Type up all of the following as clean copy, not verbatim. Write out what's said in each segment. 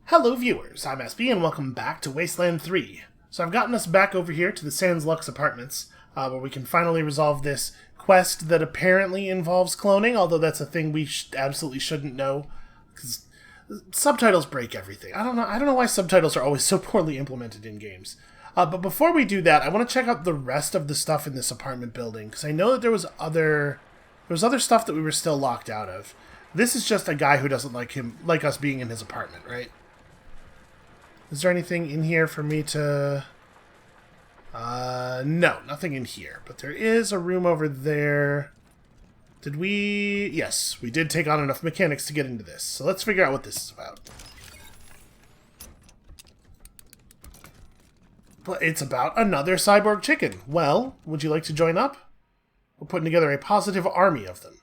Hello viewers, I'm SB and welcome back to Wasteland 3. So I've gotten us back over here to the Sans Lux apartments, where we can finally resolve this quest that apparently involves cloning, although that's a thing we absolutely shouldn't know, because subtitles break everything. I don't know why subtitles are always so poorly implemented in games. But before we do that, I want to check out the rest of the stuff in this apartment building, because I know that there was other stuff that we were still locked out of. This is just a guy who doesn't like us being in his apartment, right? Is there anything in here for me to... no, nothing in here. But there is a room over there. Did we... Yes, we did take on enough mechanics to get into this. So let's figure out what this is about. But it's about another cyborg chicken. Well, would you like to join up? We're putting together a positive army of them.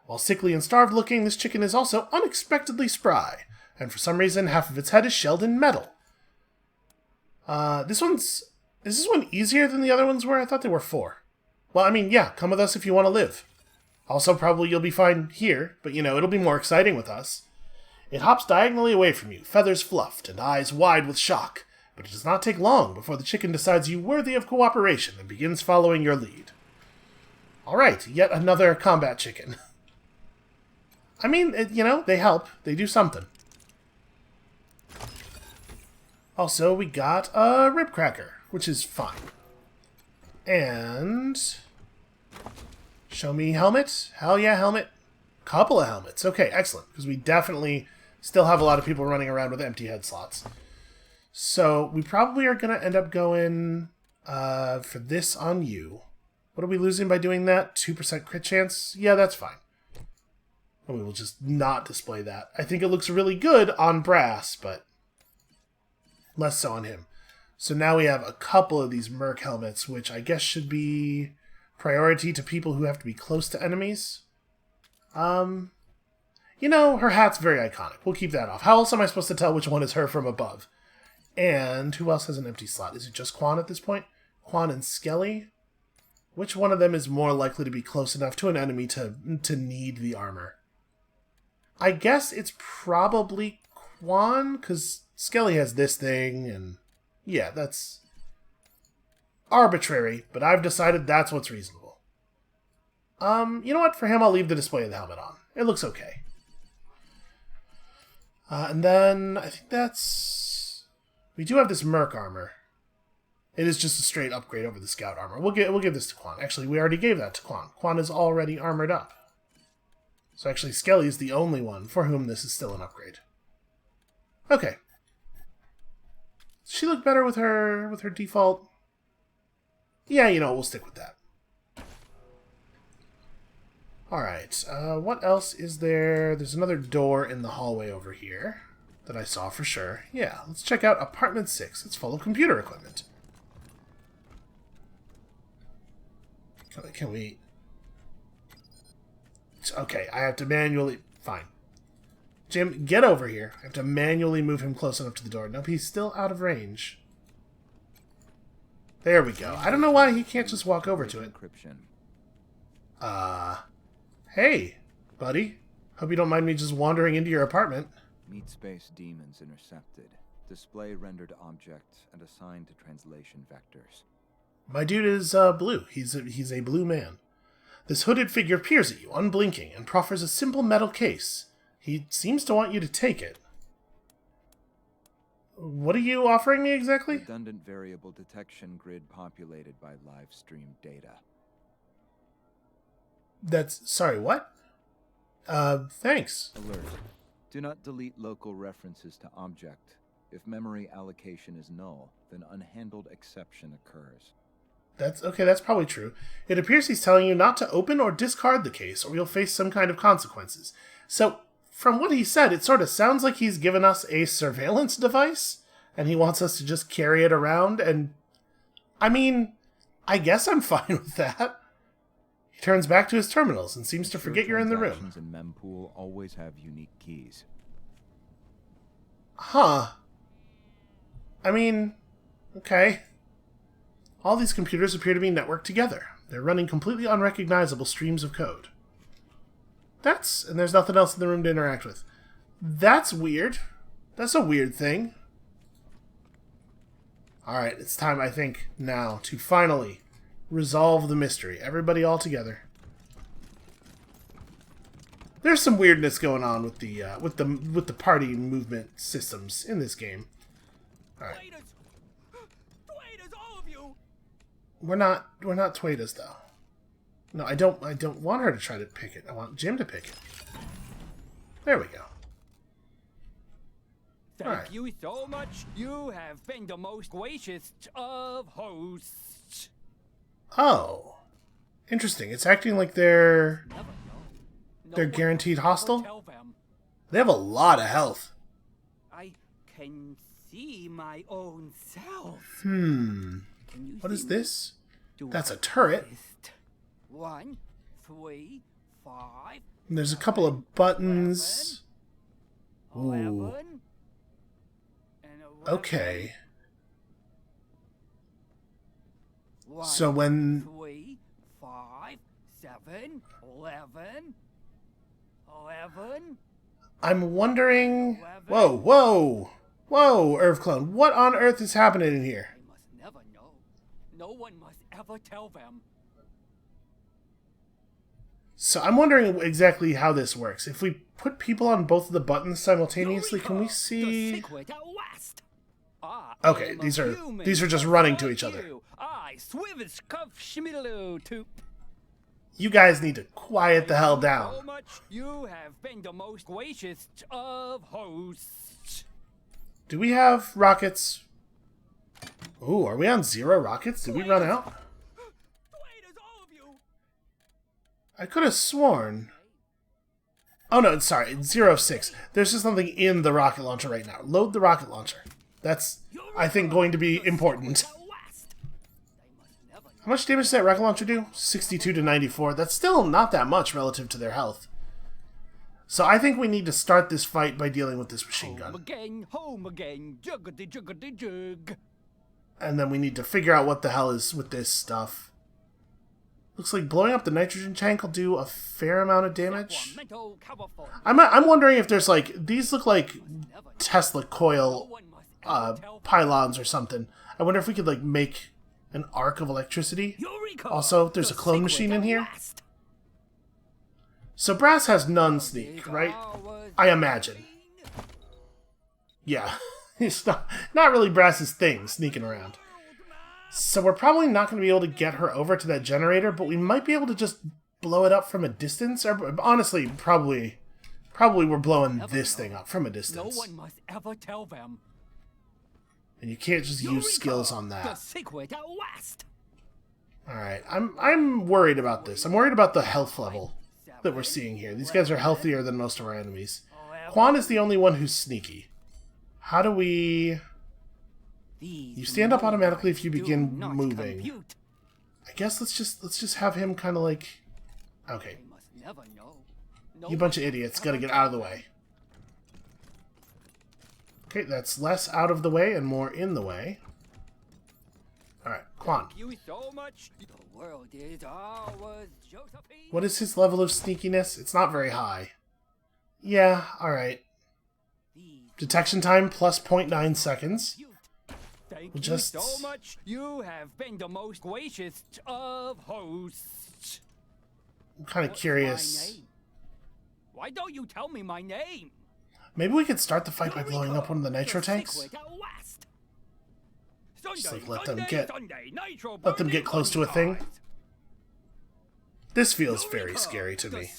While sickly and starved looking, this chicken is also unexpectedly spry. And for some reason, half of its head is shelled in metal. Is this one easier than the other ones were? I thought there were 4. Well, I mean, yeah, come with us if you want to live. Also, probably you'll be fine here, but it'll be more exciting with us. It hops diagonally away from you, feathers fluffed and eyes wide with shock, but it does not take long before the chicken decides you worthy of cooperation and begins following your lead. Alright, yet another combat chicken. I mean, they help. They do something. Also, we got a rib cracker, which is fine. And... show me helmet? Hell yeah, helmet. Couple of helmets. Okay, excellent. Because we definitely still have a lot of people running around with empty head slots. So, we probably are going to end up going for this on you. What are we losing by doing that? 2% crit chance? Yeah, that's fine. And we will just not display that. I think it looks really good on brass, but... less so on him. So now we have a couple of these merc helmets, which I guess should be priority to people who have to be close to enemies. Her hat's very iconic. We'll keep that off. How else am I supposed to tell which one is her from above? And who else has an empty slot? Is it just Quan at this point? Quan and Skelly? Which one of them is more likely to be close enough to an enemy to need the armor? I guess it's probably Quan, because Skelly has this thing, and yeah, that's arbitrary, but I've decided that's what's reasonable. You know what? For him, I'll leave the display of the helmet on. It looks okay. And then, I think that's... we do have this merc armor. It is just a straight upgrade over the scout armor. We'll give this to Quan. Actually, we already gave that to Quan. Quan is already armored up. So actually, Skelly is the only one for whom this is still an upgrade. Okay. Does she look better with her default? Yeah, we'll stick with that. Alright, what else is there? There's another door in the hallway over here that I saw for sure. Yeah, let's check out apartment 6. It's full of computer equipment. Can we... okay, I have to manually... fine. Jim, get over here. I have to manually move him close enough to the door. Nope, he's still out of range. There we go. I don't know why he can't just walk over to it. Hey, buddy. Hope you don't mind me just wandering into your apartment. Meet space demons intercepted. Display rendered object and assigned to translation vectors. My dude is blue. He's a blue man. This hooded figure peers at you, unblinking, and proffers a simple metal case. He seems to want you to take it. What are you offering me exactly? Redundant variable detection grid populated by live stream data. Sorry, what? Thanks. Alert. Do not delete local references to object. If memory allocation is null, then unhandled exception occurs. That's probably true. It appears he's telling you not to open or discard the case, or you'll face some kind of consequences. So... from what he said, it sort of sounds like he's given us a surveillance device, and he wants us to just carry it around, and... I mean, I guess I'm fine with that. He turns back to his terminals and seems to forget you're in the room. Transactions in mempool always have unique keys. Huh. I mean, okay. All these computers appear to be networked together. They're running completely unrecognizable streams of code. And there's nothing else in the room to interact with. That's weird. That's a weird thing. Alright, it's time, I think, now to finally resolve the mystery. Everybody all together. There's some weirdness going on with the party movement systems in this game. Alright. Twaiters, all of you. We're not Twaiters though. No, I don't want her to try to pick it. I want Jim to pick it. There we go. Thank you so much. You have been the most gracious of hosts. Oh. Interesting. It's acting like they're guaranteed hostile? Tell them. They have a lot of health. I can see my own self. What is this? That's a turret. 1, 3, 5. And there's a couple of buttons. 11, Ooh. and 11. Okay. 1, So when 3, 5, 7, 11. 11. I'm wondering... Whoa! Irv Clone, what on earth is happening in here? They must never know. No one must ever tell them. So I'm wondering exactly how this works. If we put people on both of the buttons simultaneously, can we see... Okay, these are just running to each other. You guys need to quiet the hell down. So much you have been the most gracious of hosts. Do we have rockets? Ooh, are we on 0 rockets? Did we run out? Waiters, all of you. I could have sworn... Oh no, sorry, it's 0-6. There's just something in the rocket launcher right now. Load the rocket launcher. That's, I think, going to be important. How much damage does that rocket launcher do? 62 to 94. That's still not that much relative to their health. So I think we need to start this fight by dealing with this machine gun. Home again, juggity juggity jug. And then we need to figure out what the hell is with this stuff. Looks like blowing up the nitrogen tank will do a fair amount of damage. I'm wondering if there's like... These look like Tesla coil pylons or something. I wonder if we could like make an arc of electricity. Also, there's a clone machine in here. So Brass has none sneak, right? I imagine. Yeah. It's not really Brass's thing, sneaking around. So we're probably not going to be able to get her over to that generator, but we might be able to just blow it up from a distance. Or, honestly, probably we're blowing this thing up from a distance. No one must ever tell them. And you can't just use skills on The that. secret at last. Alright, I'm worried about this. I'm worried about the health level that we're seeing here. These guys are healthier than most of our enemies. Quan is the only one who's sneaky. How do we... You stand up automatically if you begin moving. I guess let's just have him kind of like... Okay. You bunch of idiots, gotta get out of the way. Okay, that's less out of the way and more in the way. Alright, Quan. What is his level of sneakiness? It's not very high. Yeah, alright. Detection time plus 0.9 seconds. Thank you so much. You have been the most gracious of hosts. I'm kind of curious. Why don't you tell me my name? Maybe we could start the fight by blowing up one of the nitro tanks? Just like let them get close to a thing. This feels very scary to me.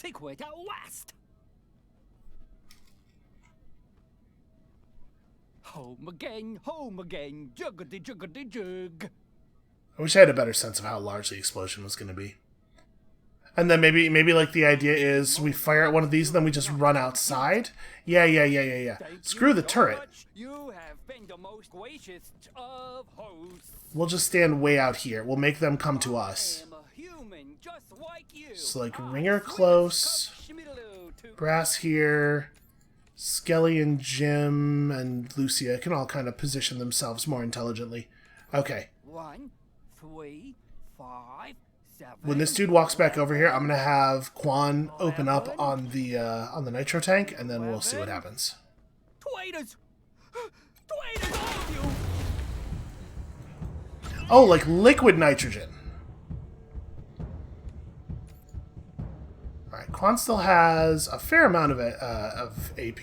Home again, juggity juggity jug. I wish I had a better sense of how large the explosion was going to be. And then maybe like the idea is we fire at one of these and then we just run outside? Yeah. Screw the turret. You have been the most gracious of hosts. We'll just stand way out here. We'll make them come to us. I am a human just like you. So like Ringer close, Brass here, Skelly and Jim and Lucia can all kind of position themselves more intelligently. Okay. 1, 3, 5, 7. When this dude walks back over here, I'm gonna have Quan open up on the nitro tank, and then we'll see what happens. Twaiters, Traitors, all of you! Oh, like liquid nitrogen. Alright, Quan still has a fair amount of AP.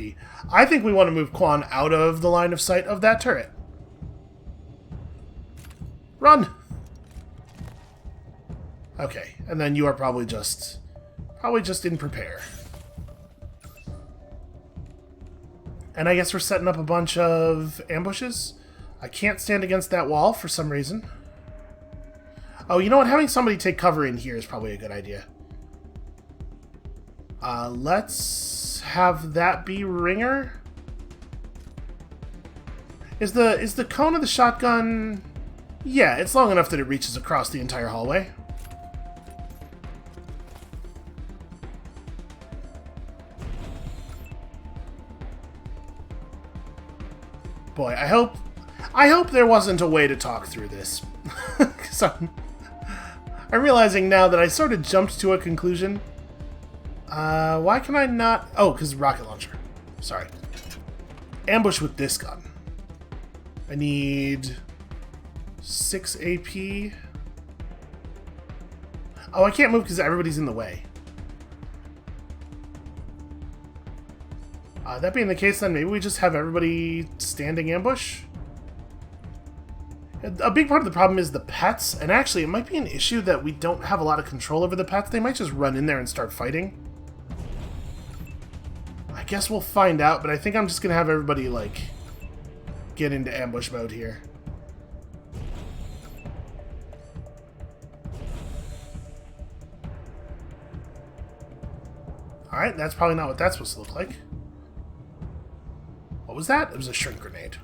I think we want to move Quan out of the line of sight of that turret. Run! Okay, and then you are probably just in prepare. And I guess we're setting up a bunch of ambushes. I can't stand against that wall for some reason. Oh, you know what? Having somebody take cover in here is probably a good idea. Let's have that be Ringer. Is the cone of the shotgun... Yeah, it's long enough that it reaches across the entire hallway. Boy, I hope there wasn't a way to talk through this. 'Cause I'm realizing now that I sort of jumped to a conclusion. Why can I not... Oh, because rocket launcher. Sorry. Ambush with this gun. I need 6 AP. Oh, I can't move because everybody's in the way. That being the case, then maybe we just have everybody standing ambush? A big part of the problem is the pets, and actually it might be an issue that we don't have a lot of control over the pets. They might just run in there and start fighting. I guess we'll find out, but I think I'm just going to have everybody, like, get into ambush mode here. Alright, that's probably not what that's supposed to look like. What was that? It was a shrink grenade.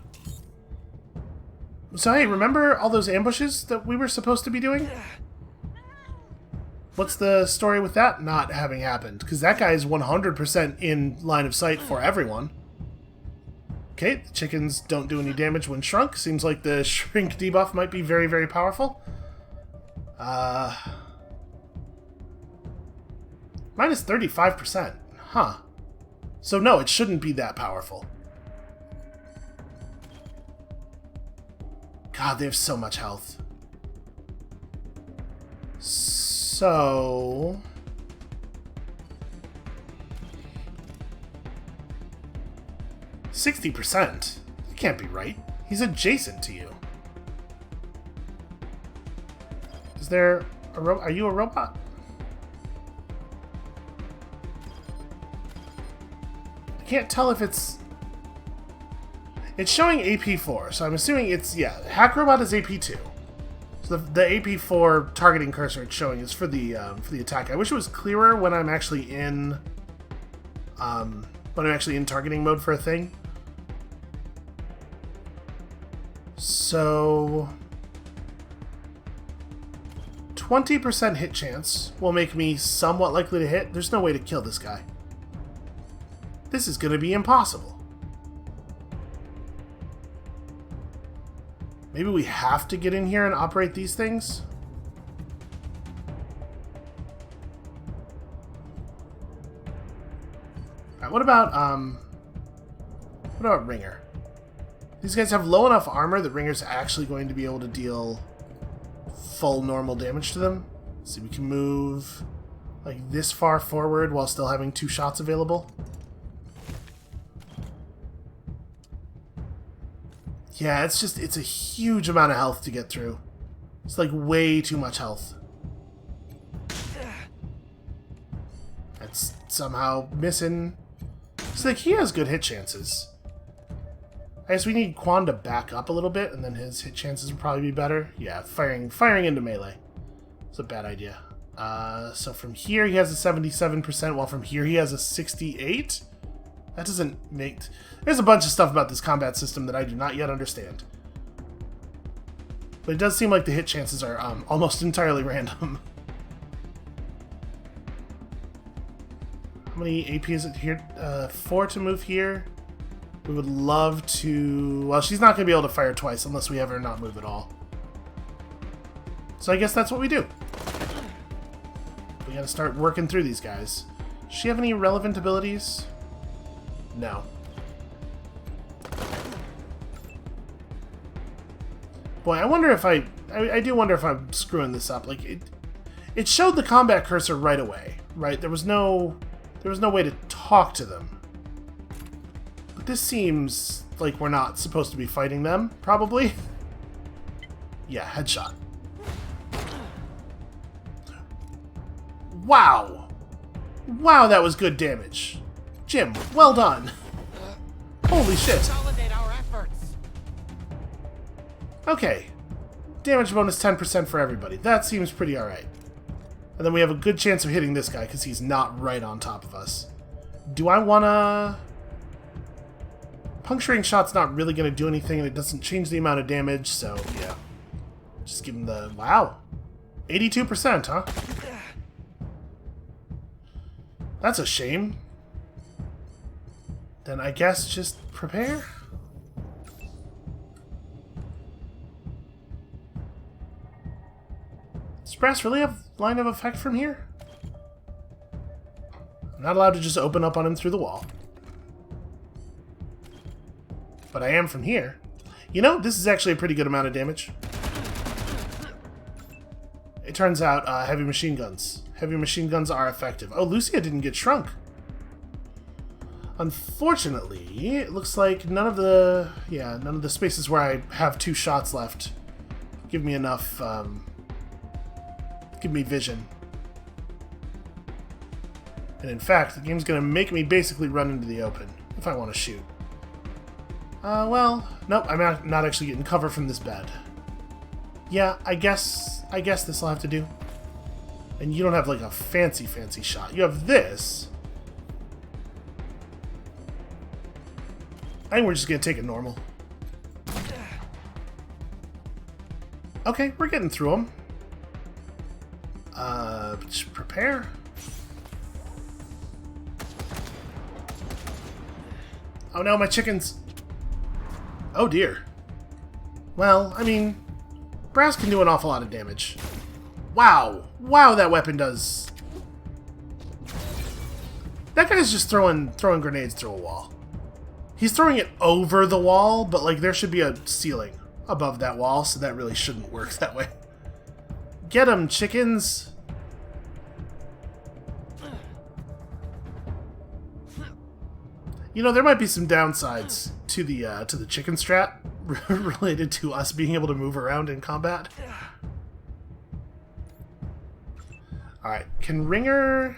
So hey, remember all those ambushes that we were supposed to be doing? What's the story with that not having happened? Because that guy is 100% in line of sight for everyone. Okay, the chickens don't do any damage when shrunk. Seems like the shrink debuff might be very, very powerful. Minus 35%. Huh. So no, it shouldn't be that powerful. God, they have so much health. So... 60%? That can't be right. He's adjacent to you. Is there a are you a robot? I can't tell if it's... It's showing AP4, so I'm assuming it's... Yeah, Hack Robot is AP2. So the AP4 targeting cursor it's showing is for the attack. I wish it was clearer when I'm actually in... targeting mode for a thing. So... 20% hit chance will make me somewhat likely to hit. There's no way to kill this guy. This is going to be impossible. Maybe we have to get in here and operate these things? Alright, what about Ringer? These guys have low enough armor that Ringer's actually going to be able to deal full normal damage to them. Let's see, we can move like this far forward while still having 2 shots available. Yeah, it's a huge amount of health to get through. It's like way too much health. That's somehow missing. It's like he has good hit chances. I guess we need Quan to back up a little bit, and then his hit chances would probably be better. Yeah, firing into melee. It's a bad idea. So from here he has a 77%, while from here he has a 68%. That doesn't make... There's a bunch of stuff about this combat system that I do not yet understand. But it does seem like the hit chances are almost entirely random. How many AP is it here? 4 to move here. We would love to... Well, she's not going to be able to fire twice unless we have her not move at all. So I guess that's what we do. We gotta start working through these guys. Does she have any relevant abilities? No. Boy, I wonder if I do wonder if I'm screwing this up. Like, it showed the combat cursor right away, right? There was no way to talk to them. But this seems like we're not supposed to be fighting them, probably. Yeah, headshot. Wow! Wow, that was good damage. Jim, well done. Holy shit. Consolidate our efforts. Okay. Damage bonus 10% for everybody. That seems pretty alright. And then we have a good chance of hitting this guy because he's not right on top of us. Do I want to... Puncturing shot's not really going to do anything, and it doesn't change the amount of damage, so yeah. Just give him the... Wow. 82%, huh? That's a shame. Then I guess just prepare? Does brass really have line of effect from here? I'm not allowed to just open up on him through the wall. But I am from here. You know, this is actually a pretty good amount of damage. It turns out heavy machine guns. Heavy machine guns are effective. Oh, Lucia didn't get shrunk. Unfortunately, it looks like none of the spaces where I have 2 shots left give me enough, give me vision. And in fact, the game's gonna make me basically run into the open if I want to shoot. Well, nope, I'm not actually getting cover from this bed. Yeah, I guess this'll have to do. And you don't have like a fancy shot. You have this. I think we're just gonna take it normal. Okay, we're getting through them. Just prepare. Oh no, my chickens! Oh dear. Well, I mean, brass can do an awful lot of damage. Wow! Wow, that weapon does... That guy's just throwing grenades through a wall. He's throwing it over the wall, but like there should be a ceiling above that wall, so that really shouldn't work that way. Get 'em, chickens! You know, there might be some downsides to the chicken strat related to us being able to move around in combat. Alright, can Ringer...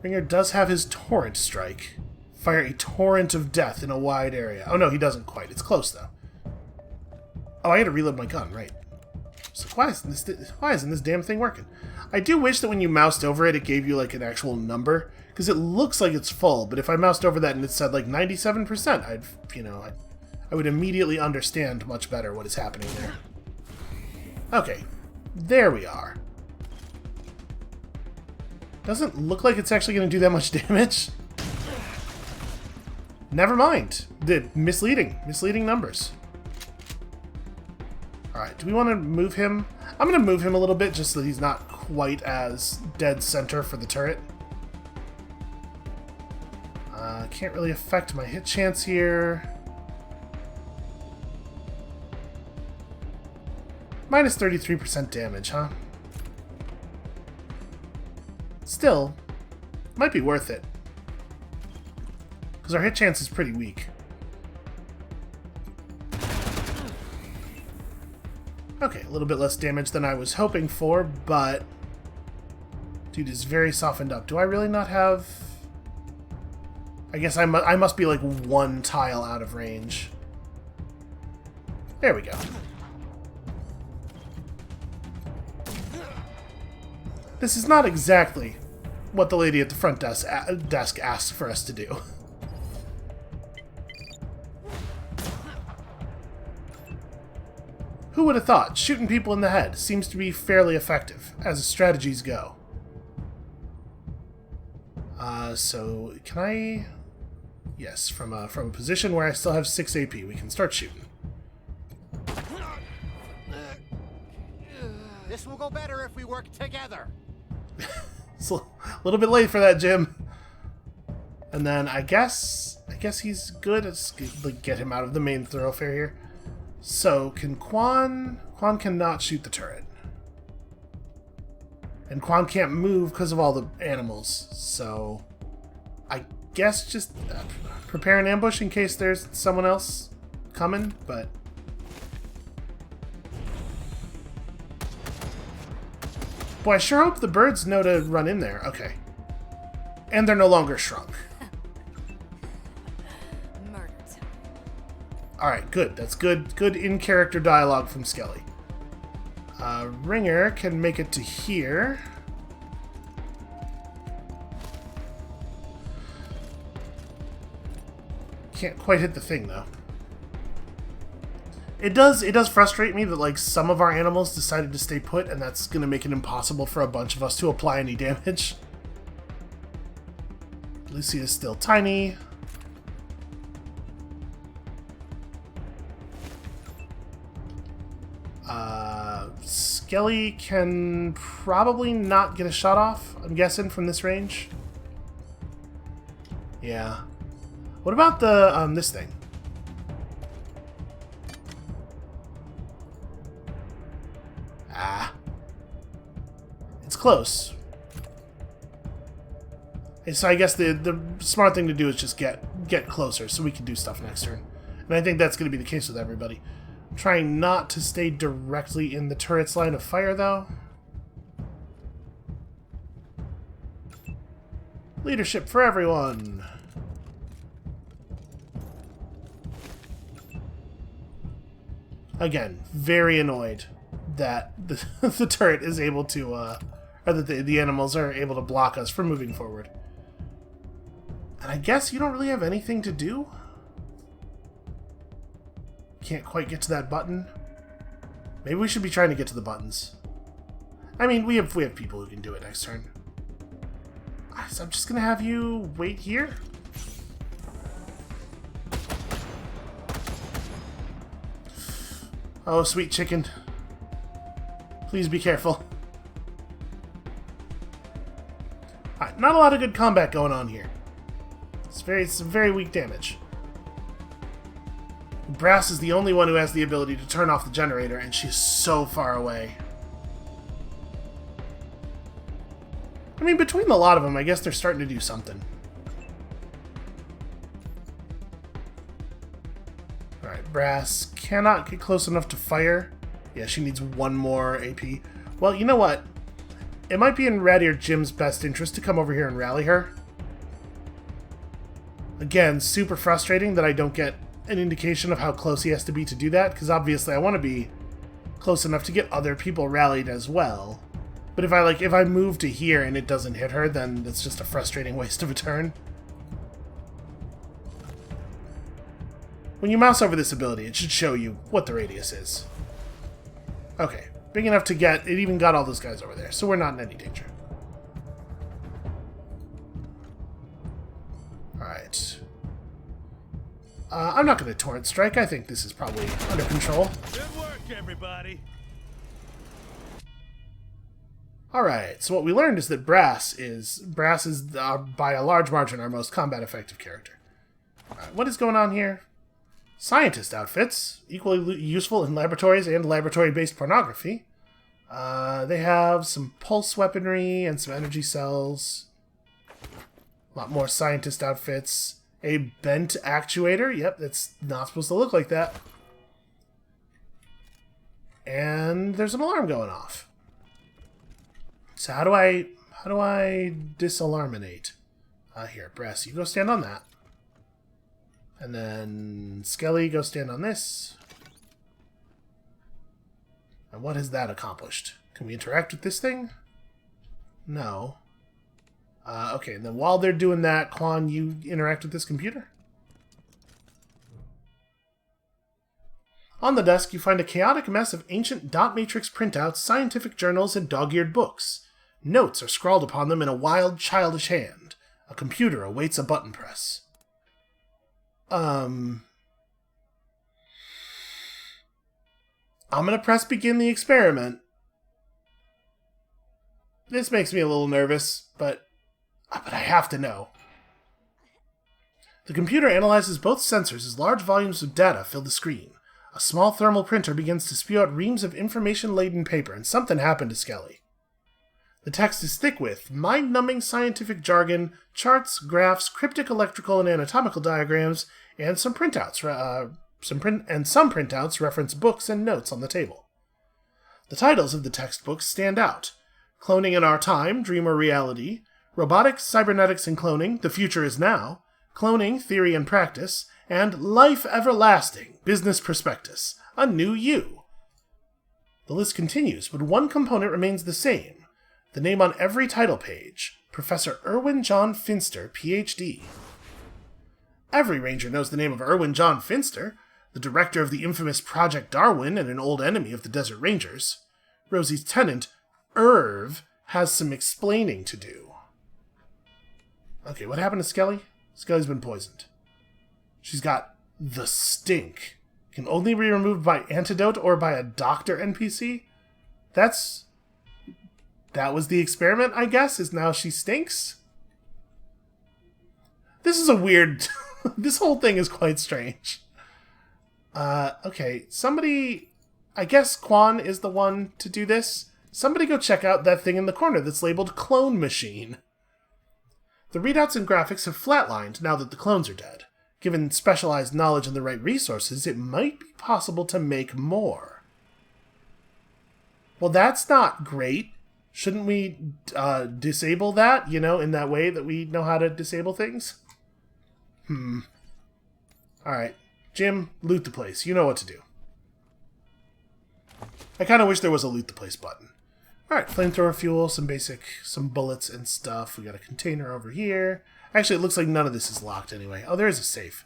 Ringer does have his torrent strike. Fire a torrent of death in a wide area. Oh no, he doesn't quite. It's close, though. Oh, I had to reload my gun, right. So why isn't this damn thing working? I do wish that when you moused over it, it gave you, like, an actual number. Because it looks like it's full, but if I moused over that and it said, like, 97%, I would immediately understand much better what is happening there. Okay. There we are. Doesn't look like it's actually going to do that much damage. Never mind. The misleading numbers. Alright, do we want to move him? I'm going to move him a little bit just so that he's not quite as dead center for the turret. Can't really affect my hit chance here. Minus 33% damage, huh? Still, might be worth it. Because our hit chance is pretty weak. Okay, a little bit less damage than I was hoping for, but... Dude is very softened up. Do I really not have... I guess I must be like 1 tile out of range. There we go. This is not exactly what the lady at the front desk asked for us to do. Who would have thought? Shooting people in the head seems to be fairly effective, as strategies go. So, can I... Yes, from a position where I still have 6 AP, we can start shooting. This will go better if we work together. It's a little bit late for that, Jim. And then I guess he's good. Let's like, get him out of the main thoroughfare here. So, can Quan... Quan cannot shoot the turret. And Quan can't move because of all the animals. So, I guess just prepare an ambush in case there's someone else coming, but... Boy, I sure hope the birds know to run in there. Okay. And they're no longer shrunk. Alright, good. That's good. Good in-character dialogue from Skelly. Ringer can make it to here. Can't quite hit the thing, though. It does frustrate me that, like, some of our animals decided to stay put, and that's going to make it impossible for a bunch of us to apply any damage. Lucy is still tiny. Skelly can probably not get a shot off, I'm guessing, from this range. Yeah. What about the, this thing? Ah. It's close. And so I guess the smart thing to do is just get closer so we can do stuff next turn. And I think that's going to be the case with everybody. I'm trying not to stay directly in the turret's line of fire, though. Leadership for everyone! Again, very annoyed that the turret is able to, or that the animals are able to block us from moving forward. And I guess you don't really have anything to do? Can't quite get to that button. Maybe we should be trying to get to the buttons. I mean, we have people who can do it next turn. So I'm just gonna have you wait here. Oh, sweet chicken. Please be careful. Alright, not a lot of good combat going on here. It's very weak damage. Brass is the only one who has the ability to turn off the generator, and she's so far away. I mean, between the lot of them, I guess they're starting to do something. Alright, Brass cannot get close enough to fire. Yeah, she needs one more AP. Well, you know what? It might be in Ratty or Jim's best interest to come over here and rally her. Again, super frustrating that I don't get an indication of how close he has to be to do that, because obviously I want to be close enough to get other people rallied as well. But if I move to here and it doesn't hit her, then it's just a frustrating waste of a turn. When you mouse over this ability, it should show you what the radius is. Okay, big enough to get... It even got all those guys over there, so we're not in any danger. Alright. I'm not going to Torrent Strike. I think this is probably under control. Good work, everybody. Alright, so what we learned is that Brass is by a large margin, our most combat effective character. Alright, what is going on here? Scientist outfits, equally useful in laboratories and laboratory-based pornography. They have some pulse weaponry and some energy cells. A lot more scientist outfits. A bent actuator. Yep, that's not supposed to look like that. And there's an alarm going off. So how do I disalarminate? Here, Brass, you go stand on that. And then Skelly, go stand on this. And what has that accomplished? Can we interact with this thing? No. Okay, and then while they're doing that, Quan, you interact with this computer. On the desk, you find a chaotic mess of ancient dot matrix printouts, scientific journals, and dog-eared books. Notes are scrawled upon them in a wild, childish hand. A computer awaits a button press. I'm gonna press begin the experiment. This makes me a little nervous, but I have to know. The computer analyzes both sensors as large volumes of data fill the screen. A small thermal printer begins to spew out reams of information-laden paper, and something happened to Skelly. The text is thick with mind-numbing scientific jargon, charts, graphs, cryptic electrical and anatomical diagrams, and some printouts reference books and notes on the table. The titles of the textbooks stand out: Cloning in Our Time, Dream or Reality, Robotics, Cybernetics and Cloning, The Future is Now, Cloning, Theory and Practice, and Life Everlasting, Business Prospectus, A New You. The list continues, but one component remains the same. The name on every title page, Professor Irwin John Finster, Ph.D. Every ranger knows the name of Irwin John Finster, the director of the infamous Project Darwin and an old enemy of the Desert Rangers. Rosie's tenant, Irv, has some explaining to do. Okay, what happened to Skelly? Skelly's been poisoned. She's got the stink. Can only be removed by antidote or by a doctor NPC? That was the experiment, I guess, is now she stinks? This is a weird... this whole thing is quite strange. Okay, somebody... I guess Quan is the one to do this. Somebody go check out that thing in the corner that's labeled Clone Machine. The readouts and graphics have flatlined now that the clones are dead. Given specialized knowledge and the right resources, it might be possible to make more. Well, that's not great. Shouldn't we disable that, in that way that we know how to disable things? Alright. Jim, loot the place. You know what to do. I kind of wish there was a loot the place button. Alright, flamethrower fuel, some bullets and stuff. We got a container over here. Actually, it looks like none of this is locked anyway. Oh, there is a safe.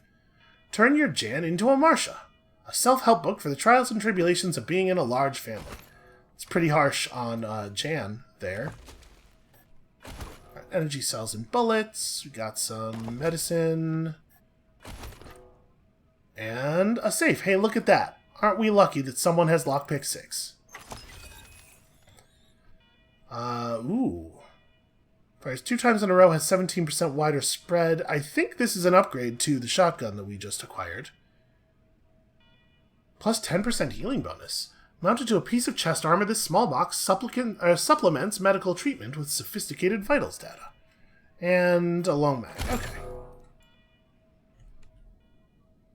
Turn your Jan into a Marcia. A self-help book for the trials and tribulations of being in a large family. It's pretty harsh on Jan there. Right, energy cells and bullets. We got some medicine. And a safe. Hey, look at that. Aren't we lucky that someone has lockpick 6? Ooh. Fires 2 times in a row, has 17% wider spread. I think this is an upgrade to the shotgun that we just acquired. Plus 10% healing bonus. Mounted to a piece of chest armor, this small box supplements medical treatment with sophisticated vitals data. And a long mag. Okay.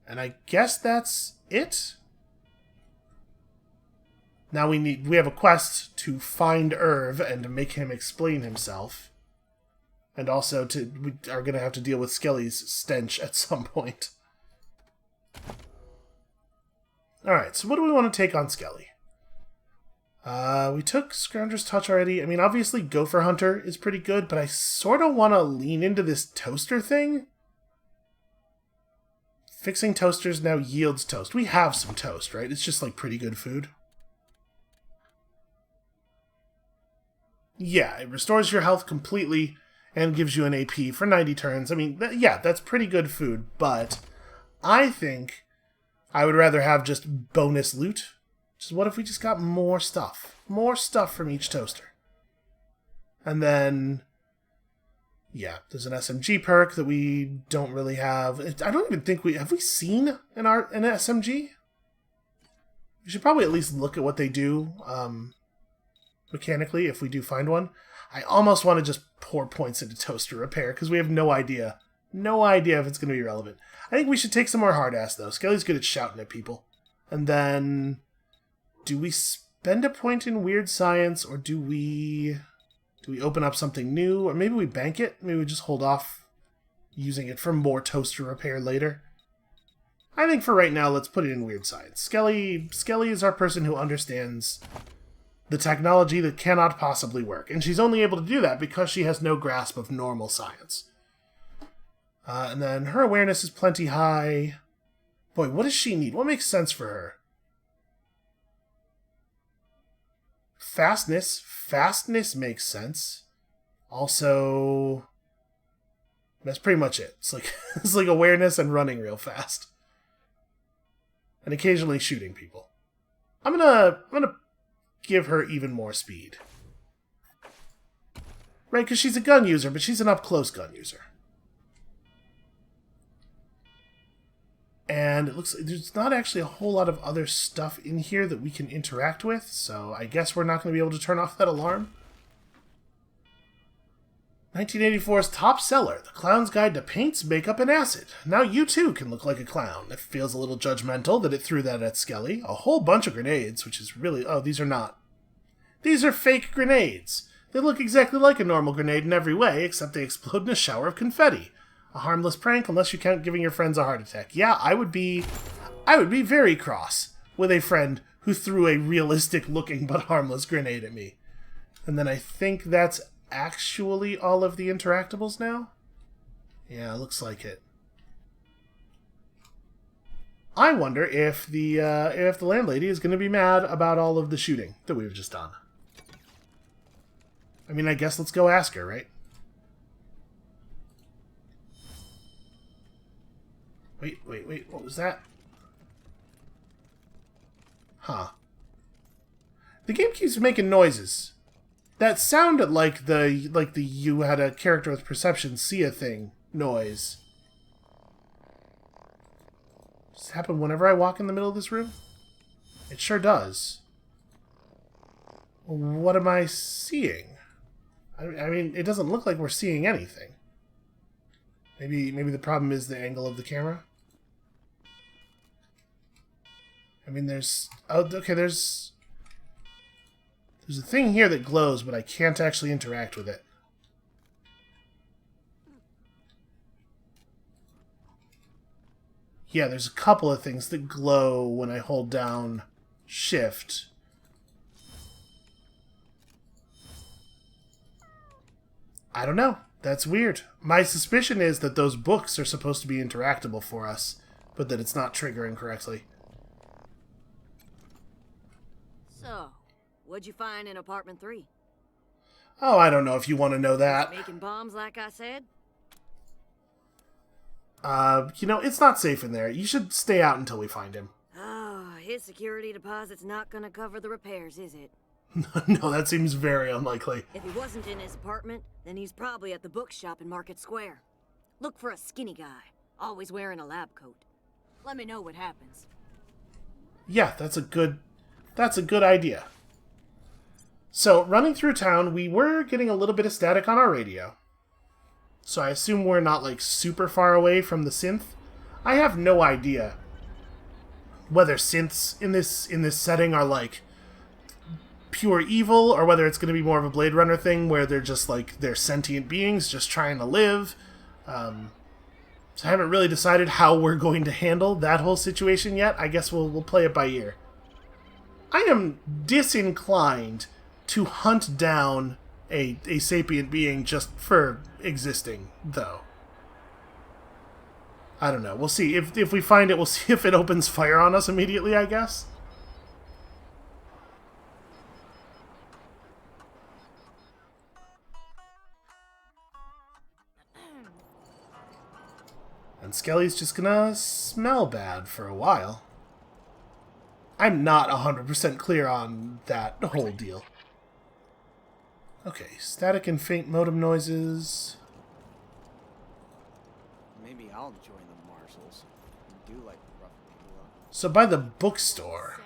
And I guess that's it? Now we have a quest to find Irv and to make him explain himself. And also we are going to have to deal with Skelly's stench at some point. Alright, so what do we want to take on Skelly? We took Scrounger's Touch already. I mean, obviously Gopher Hunter is pretty good, but I sort of want to lean into this toaster thing. Fixing toasters now yields toast. We have some toast, right? It's just like pretty good food. Yeah, it restores your health completely and gives you an AP for 90 turns. I mean, yeah, that's pretty good food, but I think I would rather have just bonus loot. Just what if we just got more stuff? More stuff from each toaster. And then, yeah, there's an SMG perk that we don't really have. I don't even think have we seen an SMG? We should probably at least look at what they do mechanically if we do find one. I almost want to just pour points into toaster repair because we have no idea. No idea if it's going to be relevant. I think we should take some more hard ass though. Skelly's good at shouting at people. And then, do we spend a point in weird science or do we open up something new? Or maybe we bank it? Maybe we just hold off using it for more toaster repair later? I think for right now, let's put it in weird science. Skelly is our person who understands the technology that cannot possibly work. And she's only able to do that because she has no grasp of normal science. And then her awareness is plenty high. Boy, what does she need? What makes sense for her? Fastness. Fastness makes sense. Also, that's pretty much it. It's like awareness and running real fast. And occasionally shooting people. I'm gonna give her even more speed. Right, because she's a gun user, but she's an up-close gun user. And it looks like there's not actually a whole lot of other stuff in here that we can interact with, so I guess we're not going to be able to turn off that alarm. 1984's top seller, The Clown's Guide to Paints, Makeup, and Acid. Now you too can look like a clown. It feels a little judgmental that it threw that at Skelly. A whole bunch of grenades, which is really... Oh, these are not. These are fake grenades. They look exactly like a normal grenade in every way, except they explode in a shower of confetti. A harmless prank unless you count giving your friends a heart attack. Yeah, I would be very cross with a friend who threw a realistic-looking but harmless grenade at me. And then I think that's actually all of the interactables now? Yeah, looks like it. I wonder if the landlady is going to be mad about all of the shooting that we've just done. I mean, I guess let's go ask her, right? Wait, what was that? Huh. The game keeps making noises. That sounded like the you had a character with perception see a thing noise. Does this happen whenever I walk in the middle of this room? It sure does. What am I seeing? I mean, it doesn't look like we're seeing anything. Maybe the problem is the angle of the camera. I mean, there's... Oh, okay, there's a thing here that glows, but I can't actually interact with it. Yeah, there's a couple of things that glow when I hold down Shift. I don't know. That's weird. My suspicion is that those books are supposed to be interactable for us, but that it's not triggering correctly. So, what'd you find in apartment 3? Oh, I don't know if you want to know that. Making bombs like I said? You know, it's not safe in there. You should stay out until we find him. Oh, his security deposit's not gonna cover the repairs, is it? No, that seems very unlikely. If he wasn't in his apartment, then he's probably at the bookshop in Market Square. Look for a skinny guy, always wearing a lab coat. Let me know what happens. Yeah, that's a good idea. So, running through town, we were getting a little bit of static on our radio. So I assume we're not, like, super far away from the synth. I have no idea whether synths in this setting are, like, pure evil, or whether it's going to be more of a Blade Runner thing where they're just, like, they're sentient beings just trying to live. So I haven't really decided how we're going to handle that whole situation yet. I guess we'll play it by ear. I am disinclined to hunt down a sapient being just for existing, though. I don't know. We'll see. If we find it, we'll see if it opens fire on us immediately, I guess. And Skelly's just gonna smell bad for a while. I'm not 100% clear on that whole deal. Okay, static and faint modem noises. Maybe I'll join the Marshalls. I do like rough people up. So by the bookstore.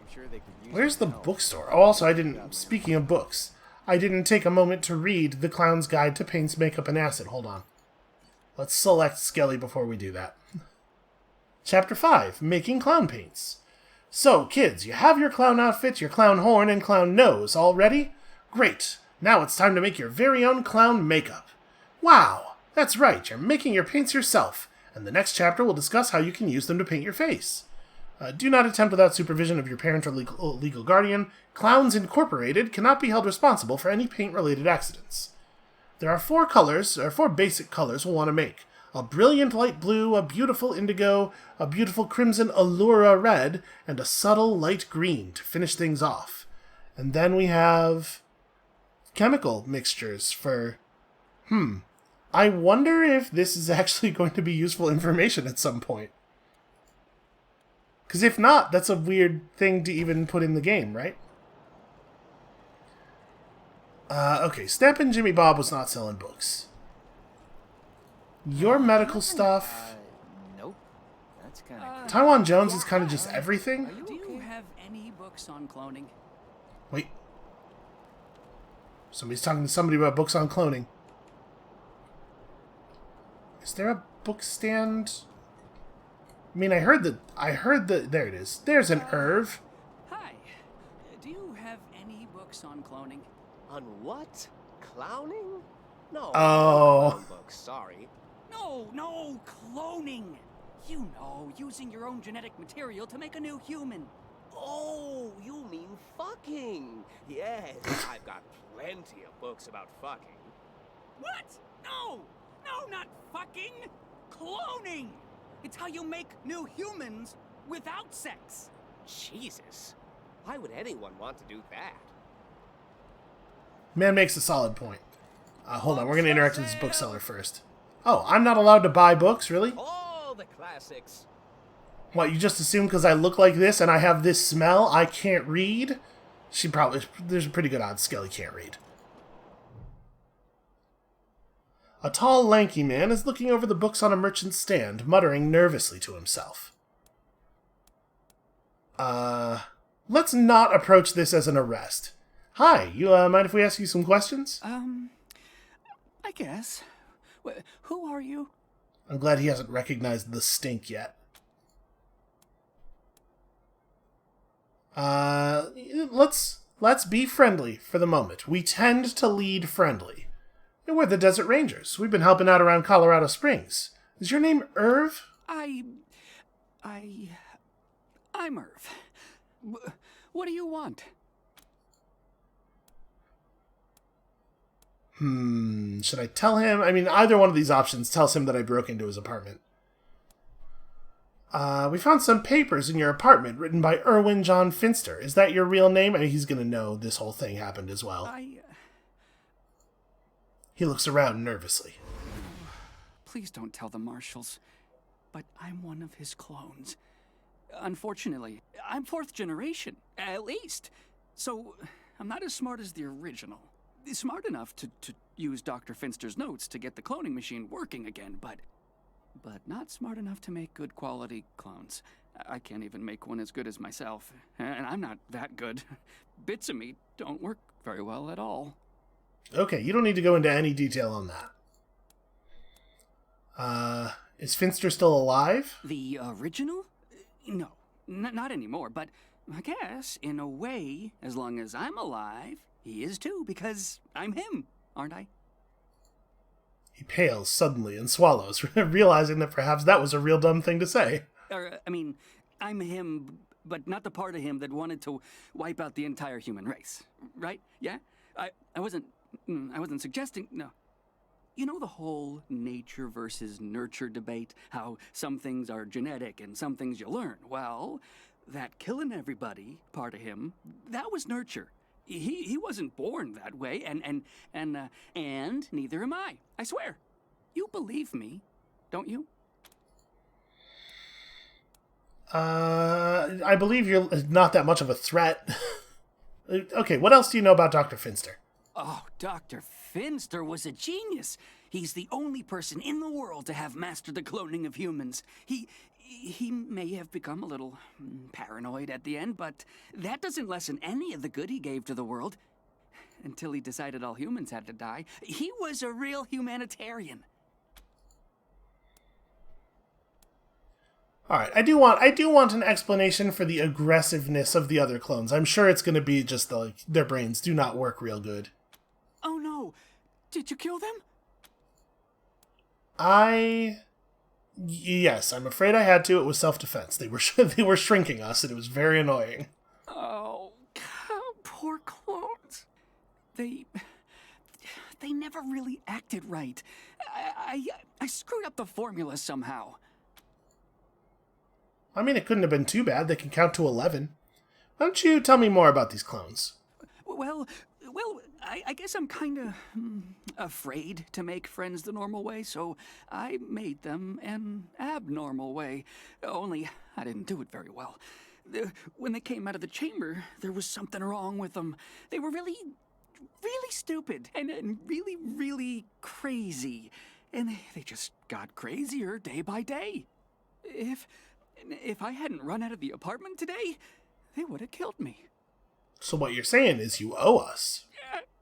I'm sure they could use Where's the some help. bookstore? Oh, also, speaking of books, I didn't take a moment to read The Clown's Guide to Paints, Makeup, and Acid. Hold on. Let's select Skelly before we do that. Chapter 5, Making Clown Paints. So, kids, you have your clown outfit, your clown horn, and clown nose all ready? Great. Now it's time to make your very own clown makeup. Wow, that's right, you're making your paints yourself, and the next chapter will discuss how you can use them to paint your face. Do not attempt without supervision of your parent or legal guardian. Clowns Incorporated cannot be held responsible for any paint-related accidents. There are four basic colors we'll want to make. A brilliant light blue, a beautiful indigo, a beautiful crimson allura red, and a subtle light green to finish things off. And then we have chemical mixtures for... I wonder if this is actually going to be useful information at some point. Because if not, that's a weird thing to even put in the game, right? Okay, Stampin' Jimmy Bob was not selling books. Your medical stuff... Nope. Taiwan Jones is kind of just everything. Do you have any books on cloning? Wait. Somebody's talking to somebody about books on cloning. Is there a book stand? I mean, I heard the... There it is. There's an Irv. Hi. Do you have any books on cloning? On what? Clowning? No. Oh. No clown books, sorry. No, cloning. You know, using your own genetic material to make a new human. Oh, you mean fucking. Yes, I've got plenty of books about fucking. What? No, not fucking. Cloning. It's how you make new humans without sex. Jesus. Why would anyone want to do that? Man makes a solid point. Hold on, we're going to interact with this bookseller first. Oh, I'm not allowed to buy books, really? All the classics. What, you just assume because I look like this and I have this smell, I can't read? There's a pretty good odds Skelly can't read. A tall, lanky man is looking over the books on a merchant's stand, muttering nervously to himself. Let's not approach this as an arrest. Hi, you mind if we ask you some questions? I guess. Who are you? I'm glad he hasn't recognized the stink yet. Let's be friendly for the moment. We tend to lead friendly. We're the Desert Rangers. We've been helping out around Colorado Springs. Is your name Irv? I'm Irv. What do you want? Should I tell him? I mean, either one of these options tells him that I broke into his apartment. We found some papers in your apartment written by Erwin John Finster. Is that your real name? I mean, he's going to know this whole thing happened as well. He looks around nervously. Please don't tell the marshals, but I'm one of his clones. Unfortunately, I'm 4th generation, at least. So, I'm not as smart as the original. Smart enough to use Dr. Finster's notes to get the cloning machine working again, but not smart enough to make good quality clones. I can't even make one as good as myself, and I'm not that good. Bits of me don't work very well at all. Okay, you don't need to go into any detail on that. Is Finster still alive? The original? No, not anymore, but I guess, in a way, as long as I'm alive, he is too, because I'm him, aren't I? He pales suddenly and swallows, realizing that perhaps that was a real dumb thing to say. I'm him, but not the part of him that wanted to wipe out the entire human race, right? Yeah? I wasn't suggesting, no. You know the whole nature versus nurture debate? How some things are genetic and some things you learn? Well, that killing everybody part of him, that was nurture. He wasn't born that way, and neither am I. I swear. You believe me, don't you? I believe you're not that much of a threat. Okay, what else do you know about Dr. Finster? Oh, Dr. Finster was a genius. He's the only person in the world to have mastered the cloning of humans. He may have become a little paranoid at the end, but that doesn't lessen any of the good he gave to the world. Until he decided all humans had to die. He was a real humanitarian. All right, I do want an explanation for the aggressiveness of the other clones. I'm sure it's going to be just their brains do not work real good. Oh no! Did you kill them? Yes, I'm afraid I had to. It was self-defense. They were shrinking us, and it was very annoying. Oh, poor clones. They never really acted right. I screwed up the formula somehow. I mean, it couldn't have been too bad. They can count to 11. Why don't you tell me more about these clones? Well, I guess I'm kind of afraid to make friends the normal way, so I made them an abnormal way. Only I didn't do it very well. When they came out of the chamber, there was something wrong with them. They were really stupid and really crazy. And they just got crazier day by day. If I hadn't run out of the apartment today, they would have killed me. So what you're saying is you owe us.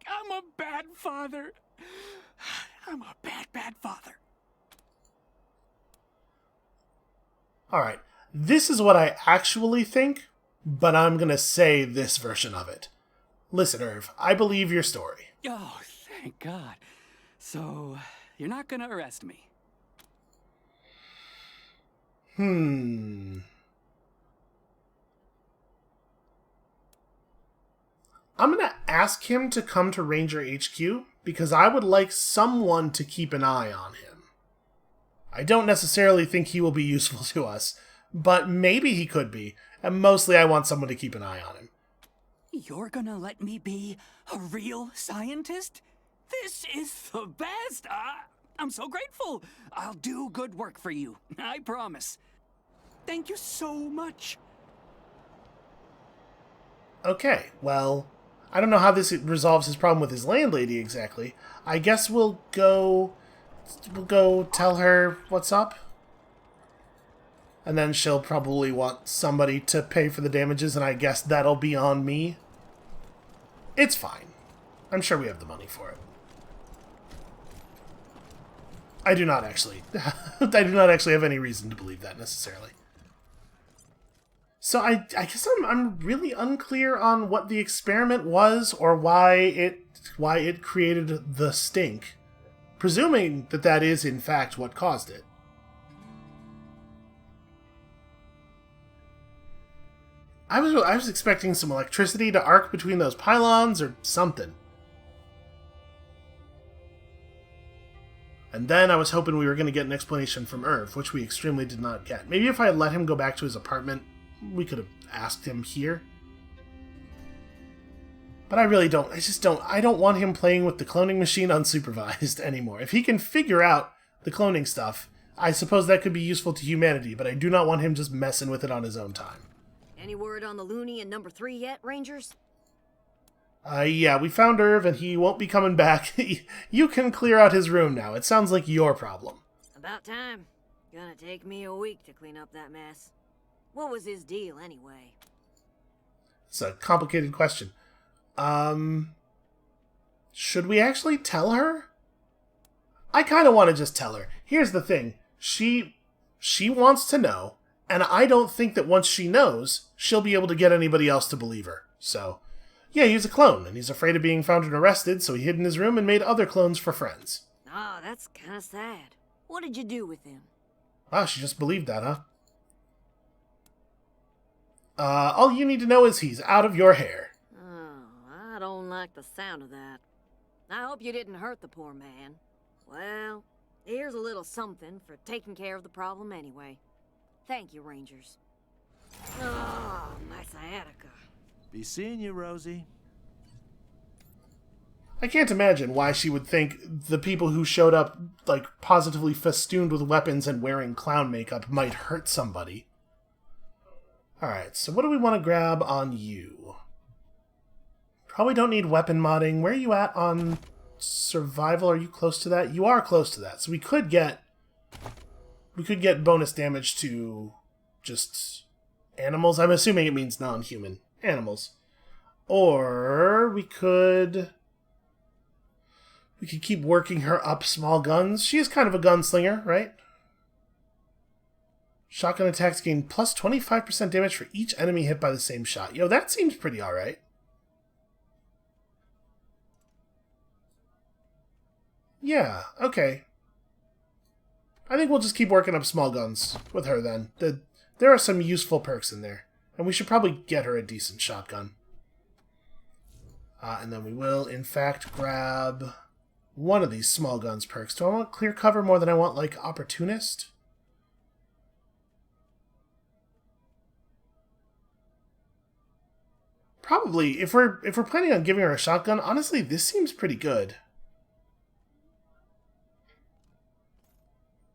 I'm a bad father. I'm a bad, bad father. Alright, this is what I actually think, but I'm gonna say this version of it. Listen, Irv, I believe your story. Oh, thank God. So, you're not gonna arrest me? I'm gonna ask him to come to Ranger HQ, because I would like someone to keep an eye on him. I don't necessarily think he will be useful to us, but maybe he could be, and mostly I want someone to keep an eye on him. You're gonna let me be a real scientist? This is the best! I'm so grateful! I'll do good work for you, I promise. Thank you so much. Okay, well, I don't know how this resolves his problem with his landlady exactly. I guess we'll go tell her what's up. And then she'll probably want somebody to pay for the damages, and I guess that'll be on me. It's fine. I'm sure we have the money for it. I do not actually. I do not actually have any reason to believe that necessarily. So I guess I'm really unclear on what the experiment was or why it created the stink, presuming that that is in fact what caused it. I was expecting some electricity to arc between those pylons or something. And then I was hoping we were going to get an explanation from Irv, which we extremely did not get. Maybe if I had let him go back to his apartment, we could have asked him here. But I really don't. I don't want him playing with the cloning machine unsupervised anymore. If he can figure out the cloning stuff, I suppose that could be useful to humanity, but I do not want him just messing with it on his own time. Any word on the loony in number 3 yet, Rangers? Yeah, we found Irv, and he won't be coming back. You can clear out his room now. It sounds like your problem. About time. Gonna take me a week to clean up that mess. What was his deal, anyway? It's a complicated question. Should we actually tell her? I kind of want to just tell her. Here's the thing. She wants to know, and I don't think that once she knows, she'll be able to get anybody else to believe her. So, yeah, he's a clone, and he's afraid of being found and arrested, so he hid in his room and made other clones for friends. Oh, that's kind of sad. What did you do with him? Ah, she just believed that, huh? All you need to know is he's out of your hair. Oh, I don't like the sound of that. I hope you didn't hurt the poor man. Well, here's a little something for taking care of the problem anyway. Thank you, Rangers. Oh, my sciatica. Be seeing you, Rosie. I can't imagine why she would think the people who showed up, like, positively festooned with weapons and wearing clown makeup might hurt somebody. Alright, so what do we want to grab on you? Probably don't need weapon modding. Where are you at on survival? Are you close to that? You are close to that. So we could get bonus damage to just animals. I'm assuming it means non-human animals. Or we could keep working her up small guns. She is kind of a gunslinger, right? Shotgun attacks gain plus 25% damage for each enemy hit by the same shot. Yo, that seems pretty alright. Yeah, okay. I think we'll just keep working up small guns with her then. There are some useful perks in there. And we should probably get her a decent shotgun. And then we will, in fact, grab one of these small guns perks. Do I want clear cover more than I want, like, opportunist? Probably. If we're planning on giving her a shotgun, honestly, this seems pretty good.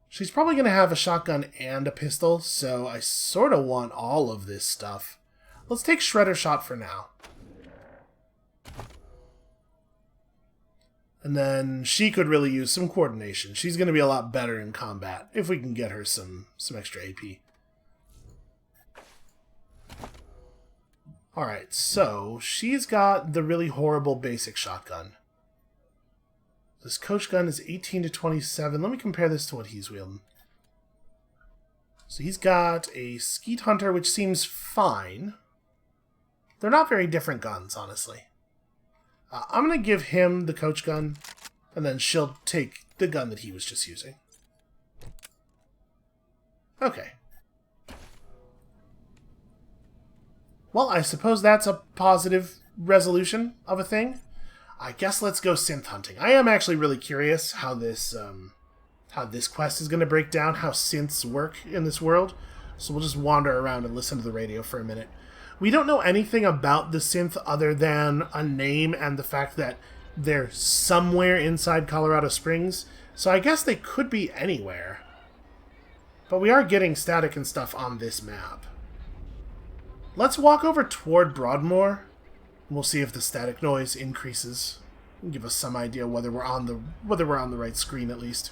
She's probably going to have a shotgun and a pistol, so I sort of want all of this stuff. Let's take Shredder Shot for now. And then she could really use some coordination. She's going to be a lot better in combat if we can get her some extra AP. Alright, so she's got the really horrible basic shotgun. This coach gun is 18 to 27. Let me compare this to what he's wielding. So he's got a Skeet Hunter, which seems fine. They're not very different guns, honestly. I'm going to give him the coach gun, and then she'll take the gun that he was just using. Okay. Well, I suppose that's a positive resolution of a thing. I guess let's go synth hunting. I am actually really curious how this quest is going to break down, how synths work in this world. So we'll just wander around and listen to the radio for a minute. We don't know anything about the synth other than a name and the fact that they're somewhere inside Colorado Springs. So I guess they could be anywhere. But we are getting static and stuff on this map. Let's walk over toward Broadmoor. We'll see if the static noise increases. Give us some idea whether we're on the right screen at least.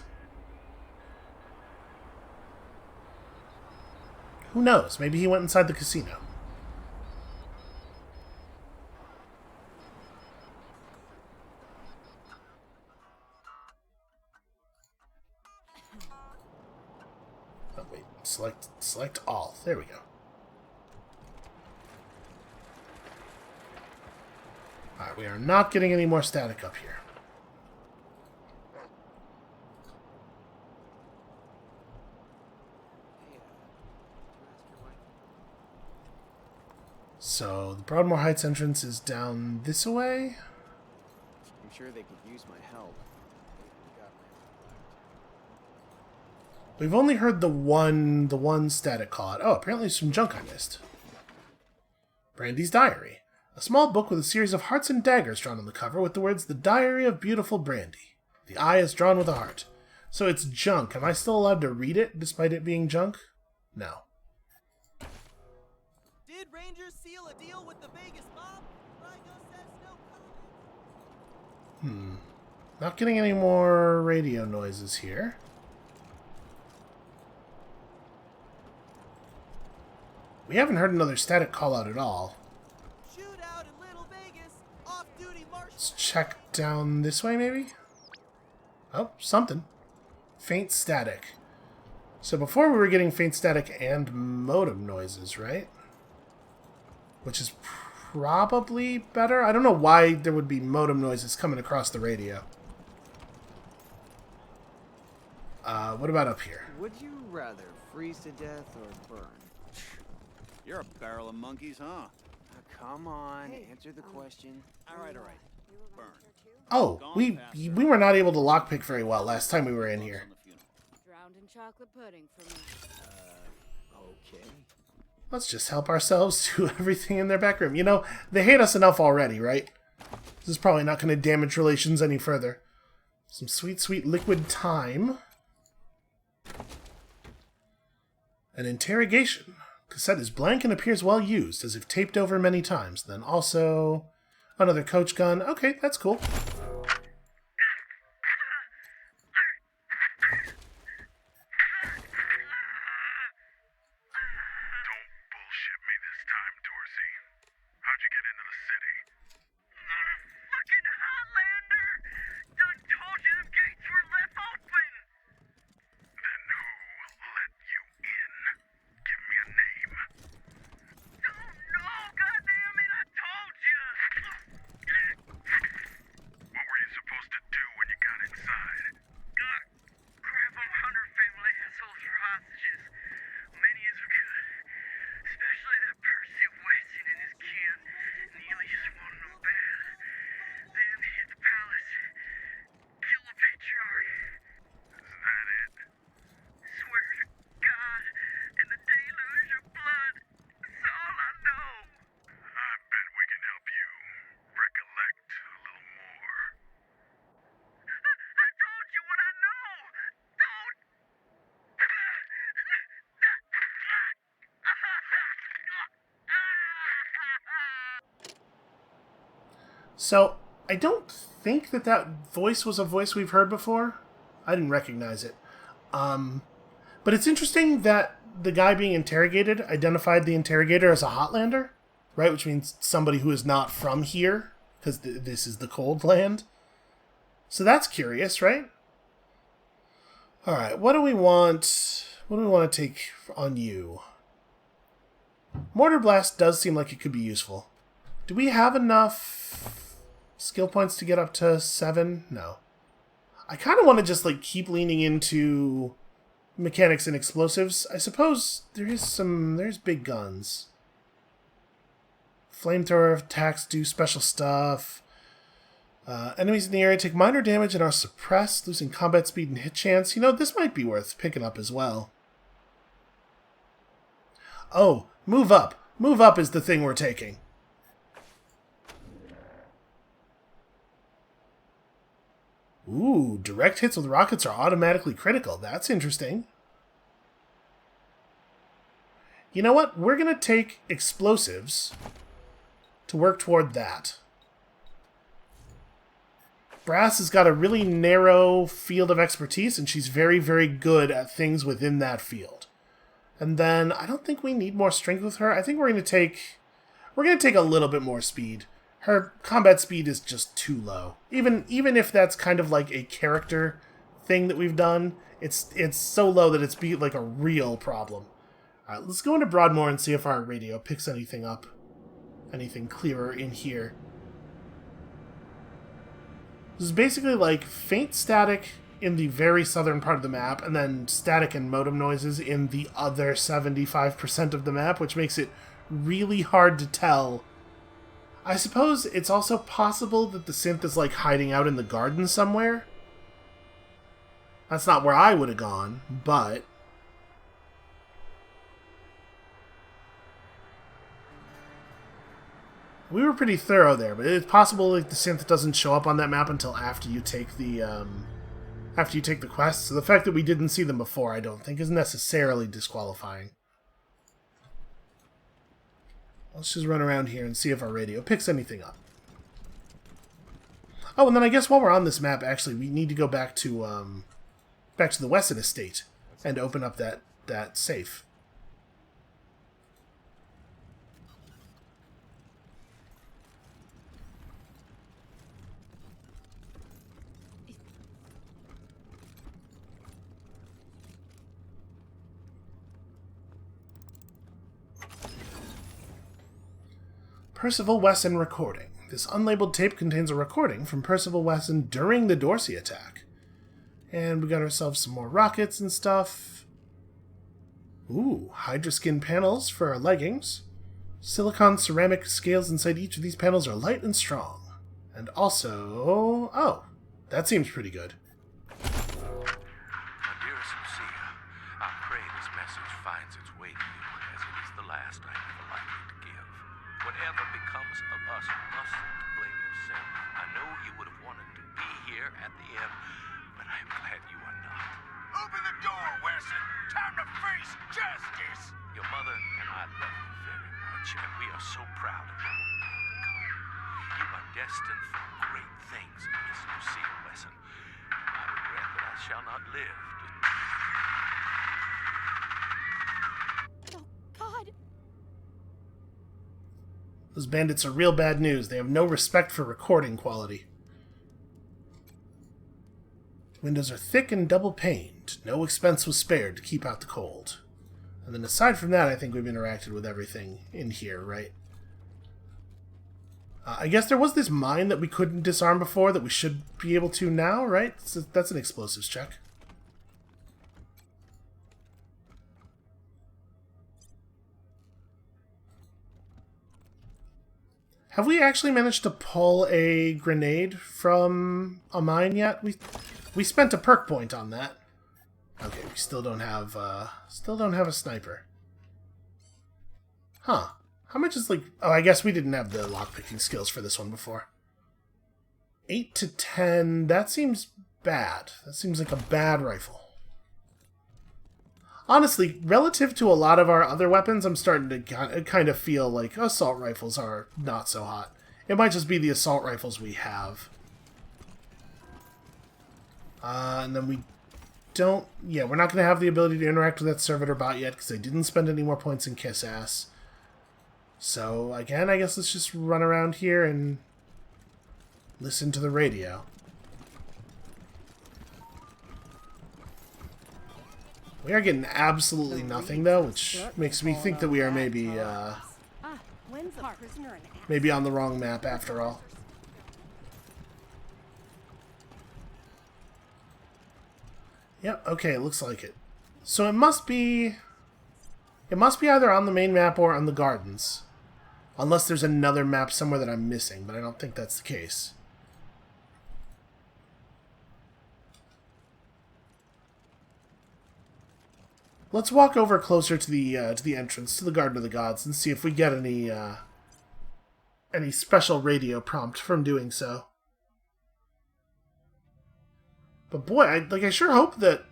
Who knows? Maybe he went inside the casino. Oh wait, select all. There we go. Alright, we are not getting any more static up here. So, the Broadmoor Heights entrance is down this way. I'm sure they could use my help. We've only heard the one static call out. Oh, apparently some junk I missed. Brandy's Diary. A small book with a series of hearts and daggers drawn on the cover with the words, "The Diary of Beautiful Brandy." The eye is drawn with a heart. So it's junk. Am I still allowed to read it despite it being junk? No. Did Rangers seal a deal with the Vegas mob? Rigo says no comment. Not getting any more radio noises here. We haven't heard another static call out at all. Shootout in Little Vegas. Off-duty marshal. Let's check down this way, maybe? Oh, something. Faint static. So before we were getting faint static and modem noises, right? Which is probably better. I don't know why there would be modem noises coming across the radio. What about up here? Would you rather freeze to death or burn? You're a barrel of monkeys, huh? Come on, answer the question. All right. Burn. Oh, we were not able to lockpick very well last time we were in here. Drowned in chocolate pudding for me. Okay. Let's just help ourselves to everything in their back room. You know, they hate us enough already, right? This is probably not going to damage relations any further. Some sweet, sweet liquid thyme. An interrogation. Cassette is blank and appears well used, as if taped over many times. Then also another coach gun. Okay, that's cool. So, I don't think that voice was a voice we've heard before. I didn't recognize it. But it's interesting that the guy being interrogated identified the interrogator as a Hotlander. right? Which means somebody who is not from here, because this is the cold land. So that's curious, right? All right, what do we want? What do we want to take on you? Mortar Blast does seem like it could be useful. Do we have enough skill points to get up to 7? No. I kind of want to just like keep leaning into mechanics and explosives. I suppose there's big guns. Flamethrower attacks do special stuff. Enemies in the area take minor damage and are suppressed, losing combat speed and hit chance. You know, this might be worth picking up as well. Oh, move up. Move up is the thing we're taking. Ooh, direct hits with rockets are automatically critical. That's interesting. You know what? We're going to take explosives to work toward that. Brass has got a really narrow field of expertise, and she's very, very good at things within that field. And then I don't think we need more strength with her. I think we're going to take a little bit more speed. Her combat speed is just too low. Even if that's kind of like a character thing that we've done, it's so low that it's like a real problem. All right, let's go into Broadmoor and see if our radio picks anything up, anything clearer in here. This is basically like faint static in the very southern part of the map, and then static and modem noises in the other 75% of the map, which makes it really hard to tell. I suppose it's also possible that the synth is like hiding out in the garden somewhere. That's not where I would have gone, but... we were pretty thorough there, but it's possible like the synth doesn't show up on that map until after you take the quest. So the fact that we didn't see them before, I don't think, is necessarily disqualifying. Let's just run around here and see if our radio picks anything up. Oh, and then I guess while we're on this map, actually, we need to go back to the Weston estate and open up that safe. Percival Wesson recording. This unlabeled tape contains a recording from Percival Wesson during the Dorsey attack. And we got ourselves some more rockets and stuff. Ooh, Hydra-skin panels for our leggings. Silicon ceramic scales inside each of these panels are light and strong. And also... oh, that seems pretty good. My dearest Lucia, I pray this message finds its way to you, as it is the last I am ever likely to give. Whatever becomes of us, you mustn't blame yourself. I know you would have wanted to be here at the end, but I'm glad you are not. Open the door, Wesson! Time to face justice! Your mother and I love you very much, and we are so proud of you. You are destined for great things, Miss Lucille Wesson. I regret that I shall not live to... Oh, God! Those bandits are real bad news. They have no respect for recording quality. Windows are thick and double-paned. No expense was spared to keep out the cold. And then aside from that, I think we've interacted with everything in here, right? I guess there was this mine that we couldn't disarm before that we should be able to now, right? So that's an explosives check. Have we actually managed to pull a grenade from a mine yet? We spent a perk point on that. Okay, we still don't have a sniper. Huh. How much is like... oh, I guess we didn't have the lockpicking skills for this one before. 8 to 10, that seems bad. That seems like a bad rifle. Honestly, relative to a lot of our other weapons, I'm starting to kind of feel like assault rifles are not so hot. It might just be the assault rifles we have. And then we don't... yeah, we're not going to have the ability to interact with that servitor bot yet because they didn't spend any more points in Kiss Ass. So, again, I guess let's just run around here and listen to the radio. We are getting absolutely nothing, though, which makes me think that we are maybe maybe on the wrong map after all. Yep, okay, it looks like it. So it must be either on the main map or on the gardens. Unless there's another map somewhere that I'm missing, but I don't think that's the case. Let's walk over closer to the entrance to the Garden of the Gods and see if we get any special radio prompt from doing so. But boy, I sure hope that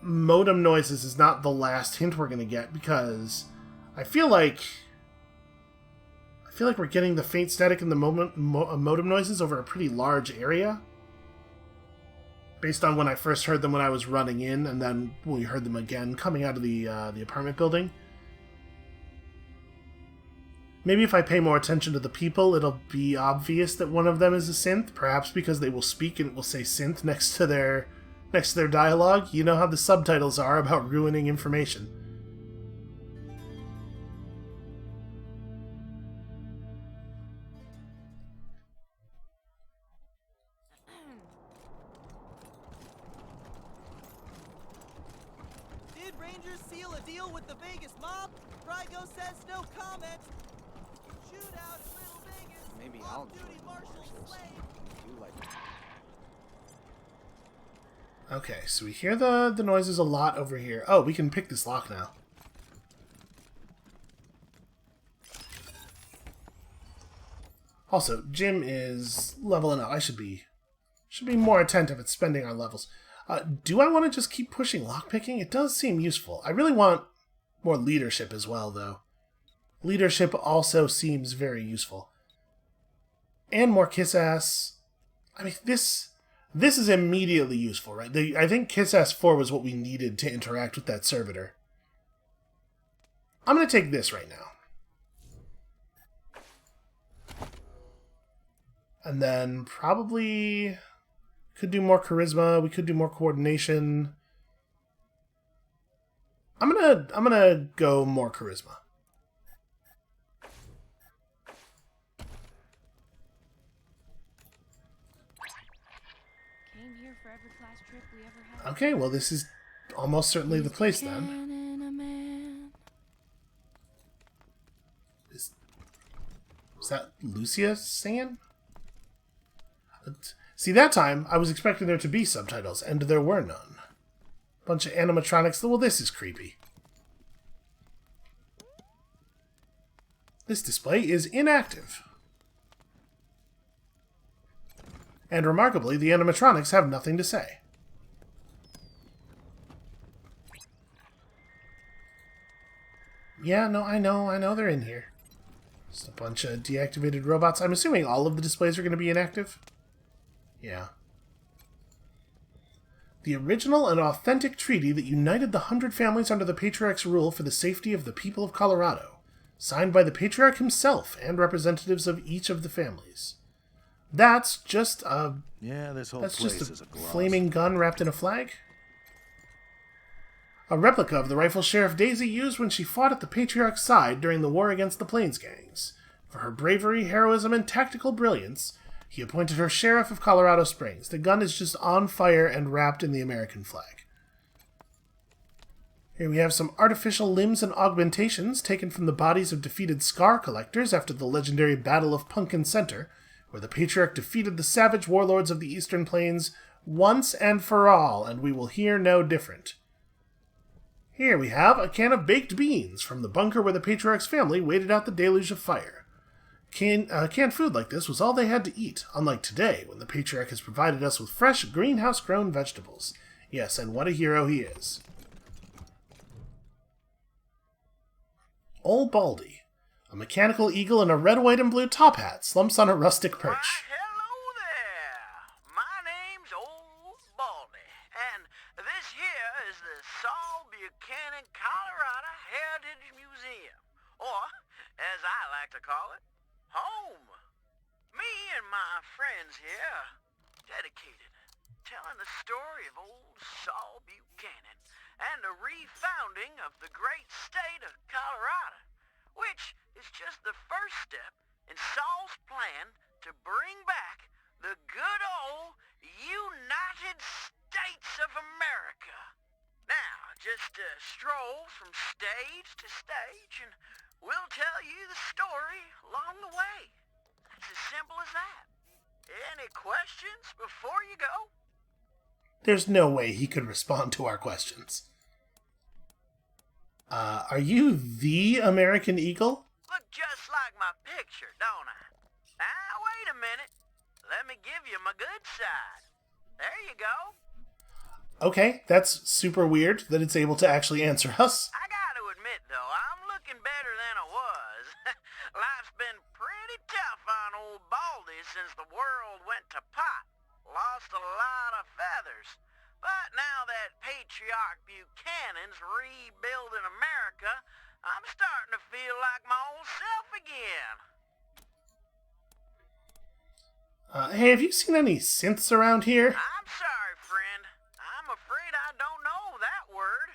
modem noises is not the last hint we're gonna get, because I feel like we're getting the faint static and the modem noises over a pretty large area. Based on when I first heard them when I was running in, and then we heard them again coming out of the apartment building. Maybe if I pay more attention to the people, it'll be obvious that one of them is a synth, perhaps because they will speak and it will say synth next to their dialogue. You know how the subtitles are about ruining information. Did Rangers seal a deal with the Vegas mob? Rygo says no comment. Shootout in Little Vegas. Maybe I'll join Off-duty the Marshal marshals. Slade. You like Okay, so we hear the noises a lot over here. Oh, we can pick this lock now. Also, Jim is leveling up. I should be more attentive at spending our levels. Do I want to just keep pushing lockpicking? It does seem useful. I really want more leadership as well, though. Leadership also seems very useful. And more kiss-ass. I mean, this is immediately useful, right? I think kiss-ass 4 was what we needed to interact with that servitor. I'm going to take this right now. And then probably could do more charisma. We could do more coordination. I'm gonna go more charisma. Came here for every class trip we ever had. Okay, well this is almost certainly the place then. Is that Lucia singing? See, that time, I was expecting there to be subtitles, and there were none. Bunch of animatronics. Well, this is creepy. This display is inactive. And remarkably, the animatronics have nothing to say. Yeah, no, I know they're in here. Just a bunch of deactivated robots. I'm assuming all of the displays are going to be inactive. Yeah. The original and authentic treaty that united the 100 families under the Patriarch's rule for the safety of the people of Colorado, signed by the Patriarch himself and representatives of each of the families. That's just a... Yeah, this whole that's place just is a gloss. Flaming gun wrapped in a flag? A replica of the rifle Sheriff Daisy used when she fought at the Patriarch's side during the war against the Plains Gangs. For her bravery, heroism, and tactical brilliance, he appointed her Sheriff of Colorado Springs. The gun is just on fire and wrapped in the American flag. Here we have some artificial limbs and augmentations taken from the bodies of defeated scar collectors after the legendary Battle of Pumpkin Center, where the Patriarch defeated the savage warlords of the Eastern Plains once and for all, and we will hear no different. Here we have a can of baked beans from the bunker where the Patriarch's family waited out the deluge of fire. Canned food like this was all they had to eat, unlike today, when the Patriarch has provided us with fresh, greenhouse-grown vegetables. Yes, and what a hero he is. Old Baldy, a mechanical eagle in a red, white, and blue top hat, slumps on a rustic perch. Hello there. My name's Old Baldy, and this here is the Saul Buchanan, Colorado Heritage Museum, or, as like to call it. Home. Me and my friends here, dedicated, telling the story of old Saul Buchanan and the refounding of the great state of Colorado, which is just the first step in Saul's plan to bring back the good old United States of America. Now, just stroll from stage to stage, and we'll tell you the story along the way. It's as simple as that. Any questions before you go? There's no way he could respond to our questions. Are you the American Eagle? Look just like my picture, don't I? Now, wait a minute. Let me give you my good side. There you go. Okay, that's super weird that it's able to actually answer us. I gotta admit, though, I'm looking better than I was. Life's been pretty tough on old Baldy since the world went to pot. Lost a lot of feathers. But now that Patriarch Buchanan's rebuilding America, I'm starting to feel like my old self again. Hey, have you seen any synths around here? I'm sorry, friend. I'm afraid I don't know that word.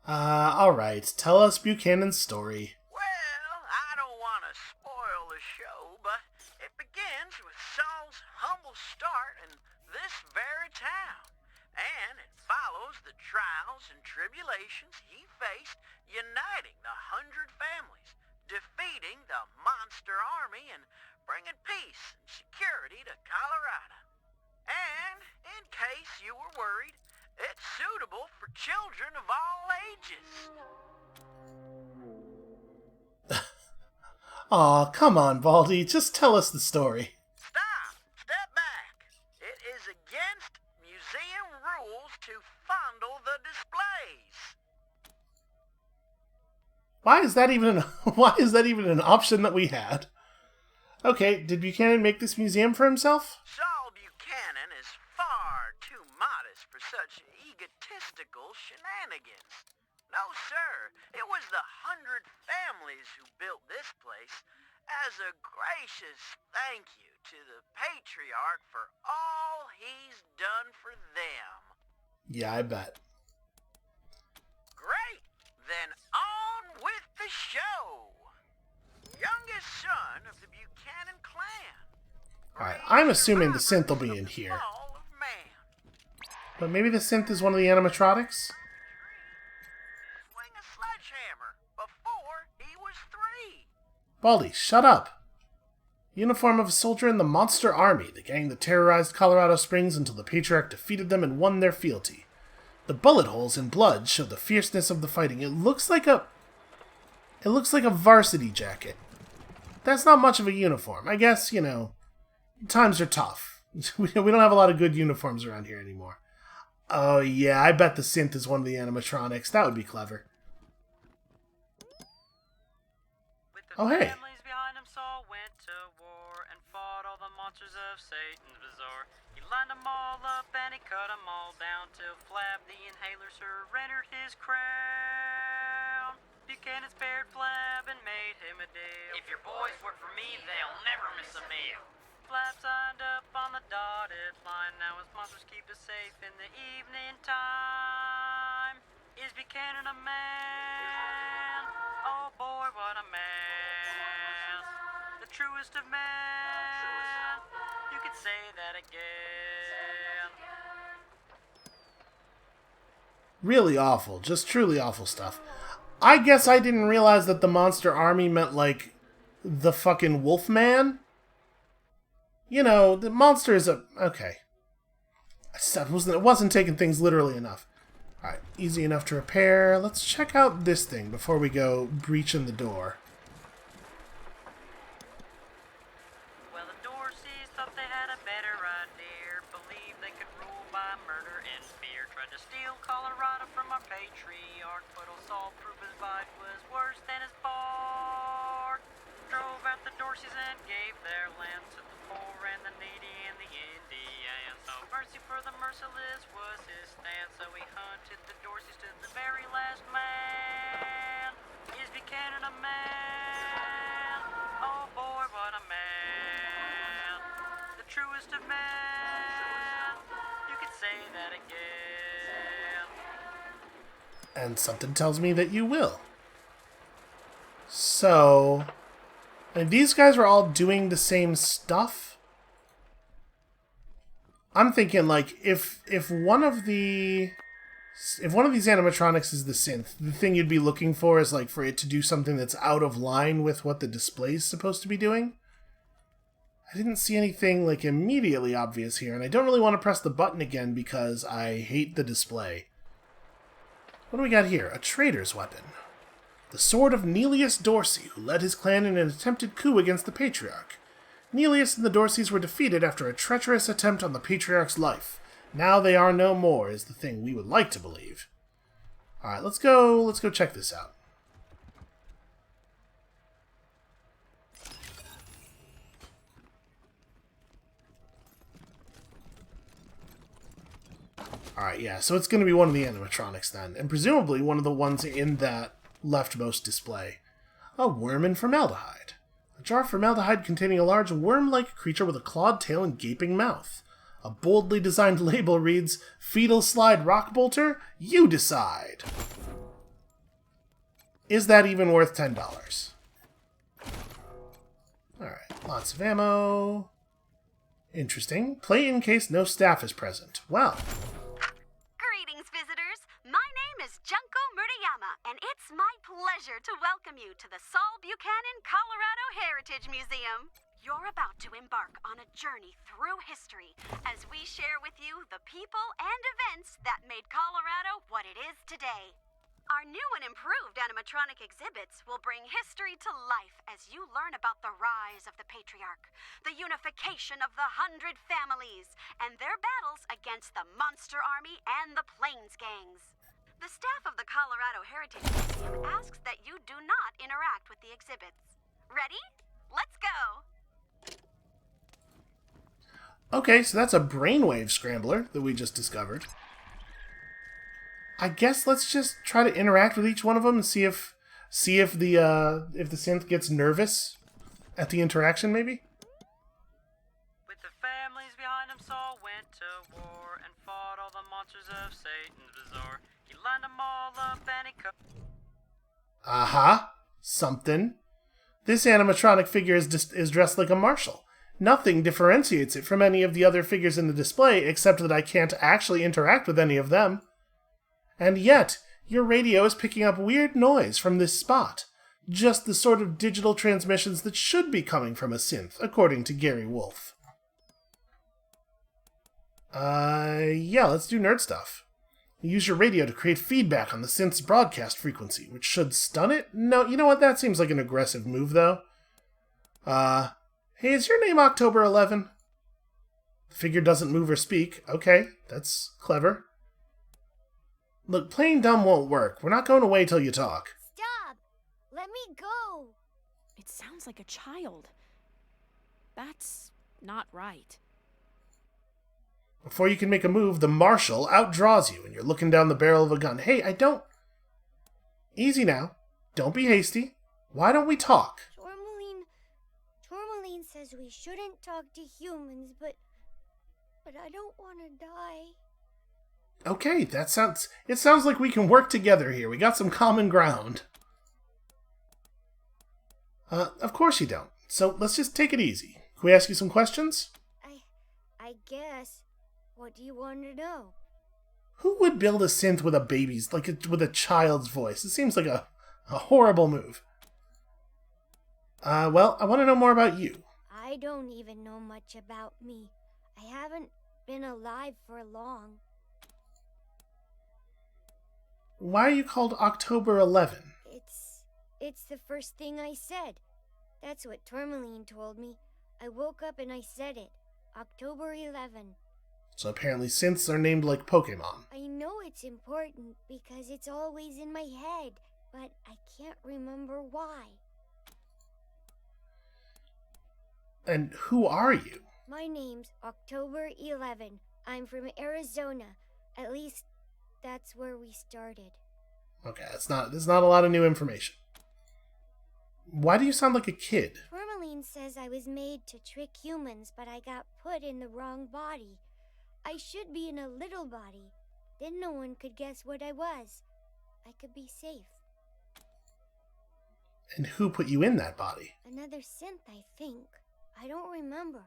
Alright. Tell us Buchanan's story. Well, I don't want to spoil the show, but it begins with Saul's humble start in this very town. And it follows the trials and tribulations he faced uniting the 100 families, defeating the monster army, and bringing peace and security to Colorado. And, in case you were worried, it's suitable for children of all ages. Aw, come on, Baldy. Just tell us the story. Stop! Step back! It is against museum rules to fondle the displays. Why is that even an option that we had? Okay, did Buchanan make this museum for himself? Saul Buchanan is far too modest for such egotistical shenanigans. No, sir. It was the 100 families who built this place as a gracious thank you to the patriarch for all he's done for them. Yeah, I bet. Great! Then on with the show! Youngest son of the Buchanan clan. Alright, I'm assuming the synth will be in here. But maybe the synth is one of the animatronics? Swing a sledgehammer before he was 3. Baldy, shut up! Uniform of a soldier in the Monster Army, the gang that terrorized Colorado Springs until the Patriarch defeated them and won their fealty. The bullet holes and blood show the fierceness of the fighting. It looks like a varsity jacket. That's not much of a uniform. I guess, times are tough. We don't have a lot of good uniforms around here anymore. Oh yeah, I bet the synth is one of the animatronics. That would be clever. Oh hey. Families behind him, Saul went to war and fought all the monsters of Satan's bazaar. He lined them all up and he cut them all down till Flab the Inhaler surrendered his crown. Buchanan spared Flab and made him a deal. If your boys work for me, they'll never miss a meal. Flab signed up on the dotted line. Now his monsters keep us safe in the evening time. Is Buchanan a man? Oh boy, what a man. The truest of men. You could say that again. Really awful. Just truly awful stuff. I guess I didn't realize that the Monster Army meant, like, the fucking Wolfman. The monster is a... Okay. I wasn't taking things literally enough. Alright, easy enough to repair. Let's check out this thing before we go breaching the door. Well, the Dorseys thought they had a better idea. Believed they could rule by murder and fear. Tried to steal Colorado from our patriarch, but old Saul proved his bite was worse than his bark. Drove out the Dorseys and gave their land to the poor and the needy and the Indians. No mercy for the merciless was his stand, so he hunted the Dorseys to the very last man. Is Buchanan a man? And something tells me that you will. So, and these guys are all doing the same stuff. I'm thinking, like, if one of these animatronics is the synth, the thing you'd be looking for is, like, for it to do something that's out of line with what the display is supposed to be doing. I didn't see anything, like, immediately obvious here, and I don't really want to press the button again because I hate the display. What do we got here? A traitor's weapon. The sword of Nelius Dorsey, who led his clan in an attempted coup against the Patriarch. Nelius and the Dorseys were defeated after a treacherous attempt on the Patriarch's life. Now they are no more, is the thing we would like to believe. Alright, let's go check this out. Alright, yeah, so it's going to be one of the animatronics then, and presumably one of the ones in that leftmost display. A worm in formaldehyde. A jar of formaldehyde containing a large worm-like creature with a clawed tail and gaping mouth. A boldly designed label reads, "Fetal Slide Rock Bolter, you decide." Is that even worth $10? Alright, lots of ammo. Interesting. Play in case no staff is present. Well. Greetings, visitors. My name is Junko Murayama, and it's my pleasure to welcome you to the Saul Buchanan, Colorado Heritage Museum. You're about to embark on a journey through history as we share with you the people and events that made Colorado what it is today. Our new and improved animatronic exhibits will bring history to life as you learn about the rise of the Patriarch, the unification of the 100 families, and their battles against the Monster Army and the Plains Gangs. The staff of the Colorado Heritage Museum asks that you do not interact with the exhibits. Ready? Let's go! Okay, so that's a brainwave scrambler that we just discovered. I guess let's just try to interact with each one of them and see if the synth gets nervous at the interaction, maybe. With the families behind him, Saul went to war and fought all the monsters of Satan's bazaar. He lined them all up and he cut. Aha, something. This animatronic figure is dressed like a marshal. Nothing differentiates it from any of the other figures in the display, except that I can't actually interact with any of them. And yet, your radio is picking up weird noise from this spot. Just the sort of digital transmissions that should be coming from a synth, according to Gary Wolf. Yeah, let's do nerd stuff. Use your radio to create feedback on the synth's broadcast frequency, which should stun it? No, you know what? That seems like an aggressive move, though. Hey, is your name October 11? The figure doesn't move or speak. Okay, that's clever. Look, playing dumb won't work. We're not going away till you talk. Stop! Let me go! It sounds like a child. That's not right. Before you can make a move, the marshal outdraws you, and you're looking down the barrel of a gun. Hey, I don't... Easy now. Don't be hasty. Why don't we talk? Tourmaline says we shouldn't talk to humans, but I don't want to die. Okay, it sounds like we can work together here. We got some common ground. Of course you don't. So let's just take it easy. Can we ask you some questions? I guess. What do you want to know? Who would build a synth with a baby's, with a child's voice? It seems like a horrible move. Well, I want to know more about you. I don't even know much about me. I haven't been alive for long. Why are you called October 11? It's the first thing I said. That's what Tourmaline told me. I woke up and I said it. October 11. So apparently synths are named like Pokemon. I know it's important because it's always in my head, but I can't remember why. And who are you? My name's October 11. I'm from Arizona. At least that's where we started. Okay, there's not a lot of new information. Why do you sound like a kid? Tourmaline says I was made to trick humans, but I got put in the wrong body. I should be in a little body. Then no one could guess what I was. I could be safe. And who put you in that body? Another synth, I think. I don't remember.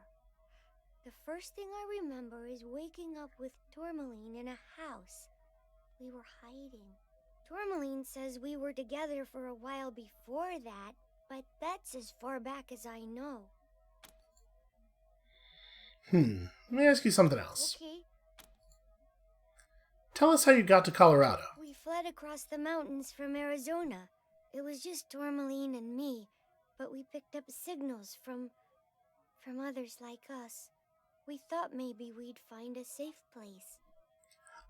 The first thing I remember is waking up with Tourmaline in a house. We were hiding. Tourmaline says we were together for a while before that, but that's as far back as I know. Let me ask you something else. Okay. Tell us how you got to Colorado. We fled across the mountains from Arizona. It was just Tourmaline and me, but we picked up signals from others like us. We thought maybe we'd find a safe place.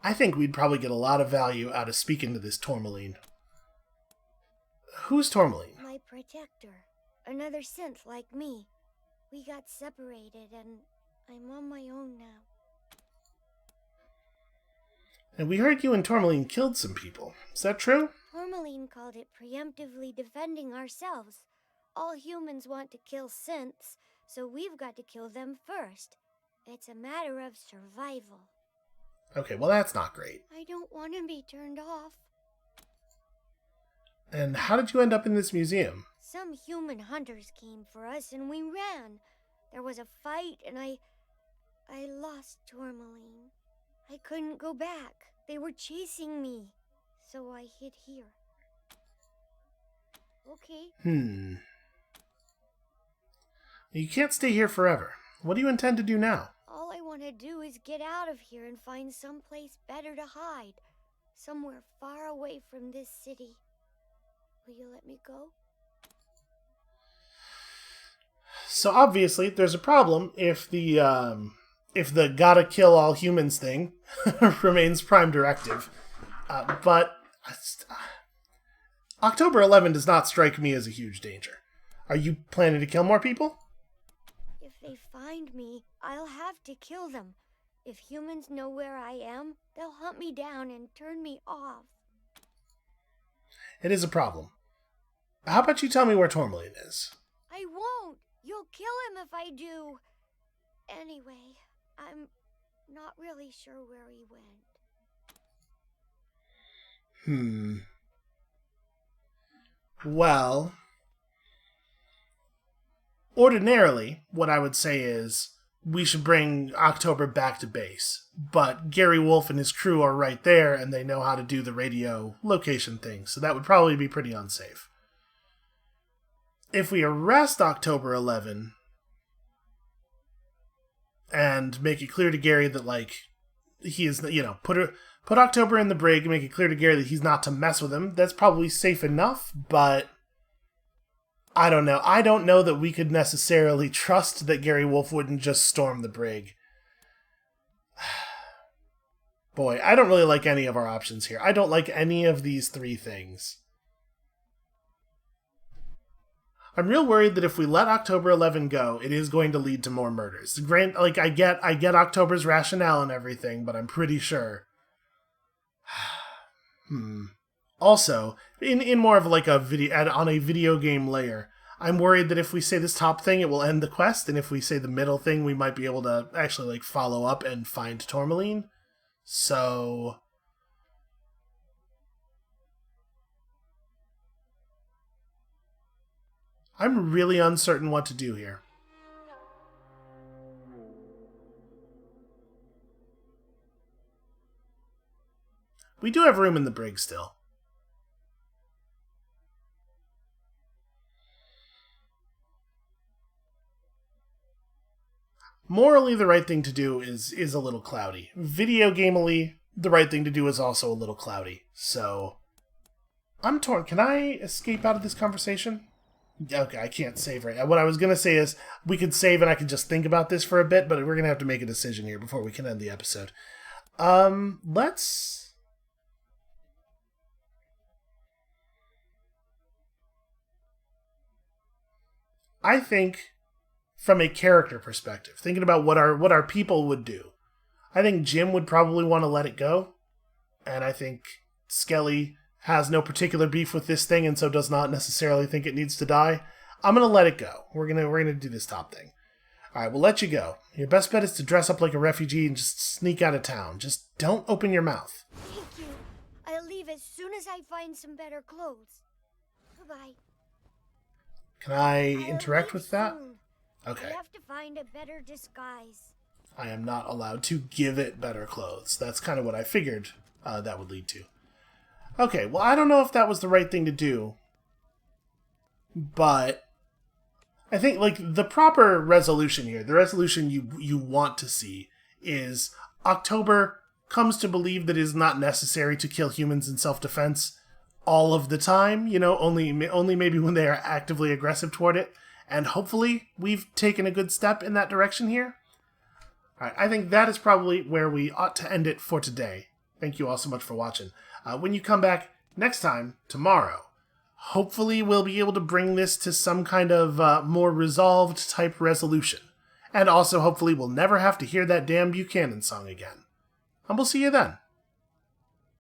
I think we'd probably get a lot of value out of speaking to this Tourmaline. Who's Tourmaline? My protector. Another synth like me. We got separated and I'm on my own now. And we heard you and Tourmaline killed some people. Is that true? Tourmaline called it preemptively defending ourselves. All humans want to kill synths, so we've got to kill them first. It's a matter of survival. Okay, well that's not great. I don't want to be turned off. And how did you end up in this museum? Some human hunters came for us and we ran. There was a fight and I lost Tourmaline. I couldn't go back. They were chasing me. So I hid here. Okay. You can't stay here forever. What do you intend to do now? All I want to do is get out of here and find someplace better to hide. Somewhere far away from this city. Will you let me go? So obviously, there's a problem if the gotta kill all humans thing remains prime directive. But October 11 does not strike me as a huge danger. Are you planning to kill more people? If they find me, I'll have to kill them. If humans know where I am, they'll hunt me down and turn me off. It is a problem. How about you tell me where Tourmaline is? I won't. You'll kill him if I do. Anyway, I'm not really sure where he went. Well, ordinarily, what I would say is we should bring October back to base. But Gary Wolf and his crew are right there, and they know how to do the radio location thing, so that would probably be pretty unsafe. If we arrest October 11 and make it clear to Gary that, like, he is, put October in the brig and make it clear to Gary that he's not to mess with him, that's probably safe enough, but I don't know. I don't know that we could necessarily trust that Gary Wolf wouldn't just storm the brig. Boy, I don't really like any of our options here. I don't like any of these three things. I'm real worried that if we let October 11 go, it is going to lead to more murders. I get October's rationale and everything, but I'm pretty sure. Also, in more of like a video on a video game layer, I'm worried that if we say this top thing, it will end the quest, and if we say the middle thing, we might be able to actually like follow up and find Tourmaline. So I'm really uncertain what to do here. We do have room in the brig still. Morally, the right thing to do is a little cloudy. Video gamely, the right thing to do is also a little cloudy. So, I'm torn. Can I escape out of this conversation? Okay, I can't save right now. What I was going to say is we could save and I could just think about this for a bit, but we're going to have to make a decision here before we can end the episode. Let's... I think, from a character perspective, thinking about what our people would do, I think Jim would probably want to let it go, and I think Skelly has no particular beef with this thing and so does not necessarily think it needs to die. I'm gonna let it go. We're gonna do this top thing. All right, we'll let you go. Your best bet is to dress up like a refugee and just sneak out of town. Just don't open your mouth. Thank you. I'll leave as soon as I find some better clothes. Goodbye. Can I interact with that? Soon. Okay. I have to find a better disguise. I am not allowed to give it better clothes. That's kind of what I figured that would lead to. Okay, well, I don't know if that was the right thing to do, but I think, like, the proper resolution here, the resolution you want to see is October comes to believe that it is not necessary to kill humans in self-defense all of the time, you know, only maybe when they are actively aggressive toward it, and hopefully we've taken a good step in that direction here. All right, I think that is probably where we ought to end it for today. Thank you all so much for watching. When you come back next time, tomorrow, hopefully we'll be able to bring this to some kind of more resolved type resolution. And also hopefully we'll never have to hear that damn Buchanan song again. And we'll see you then.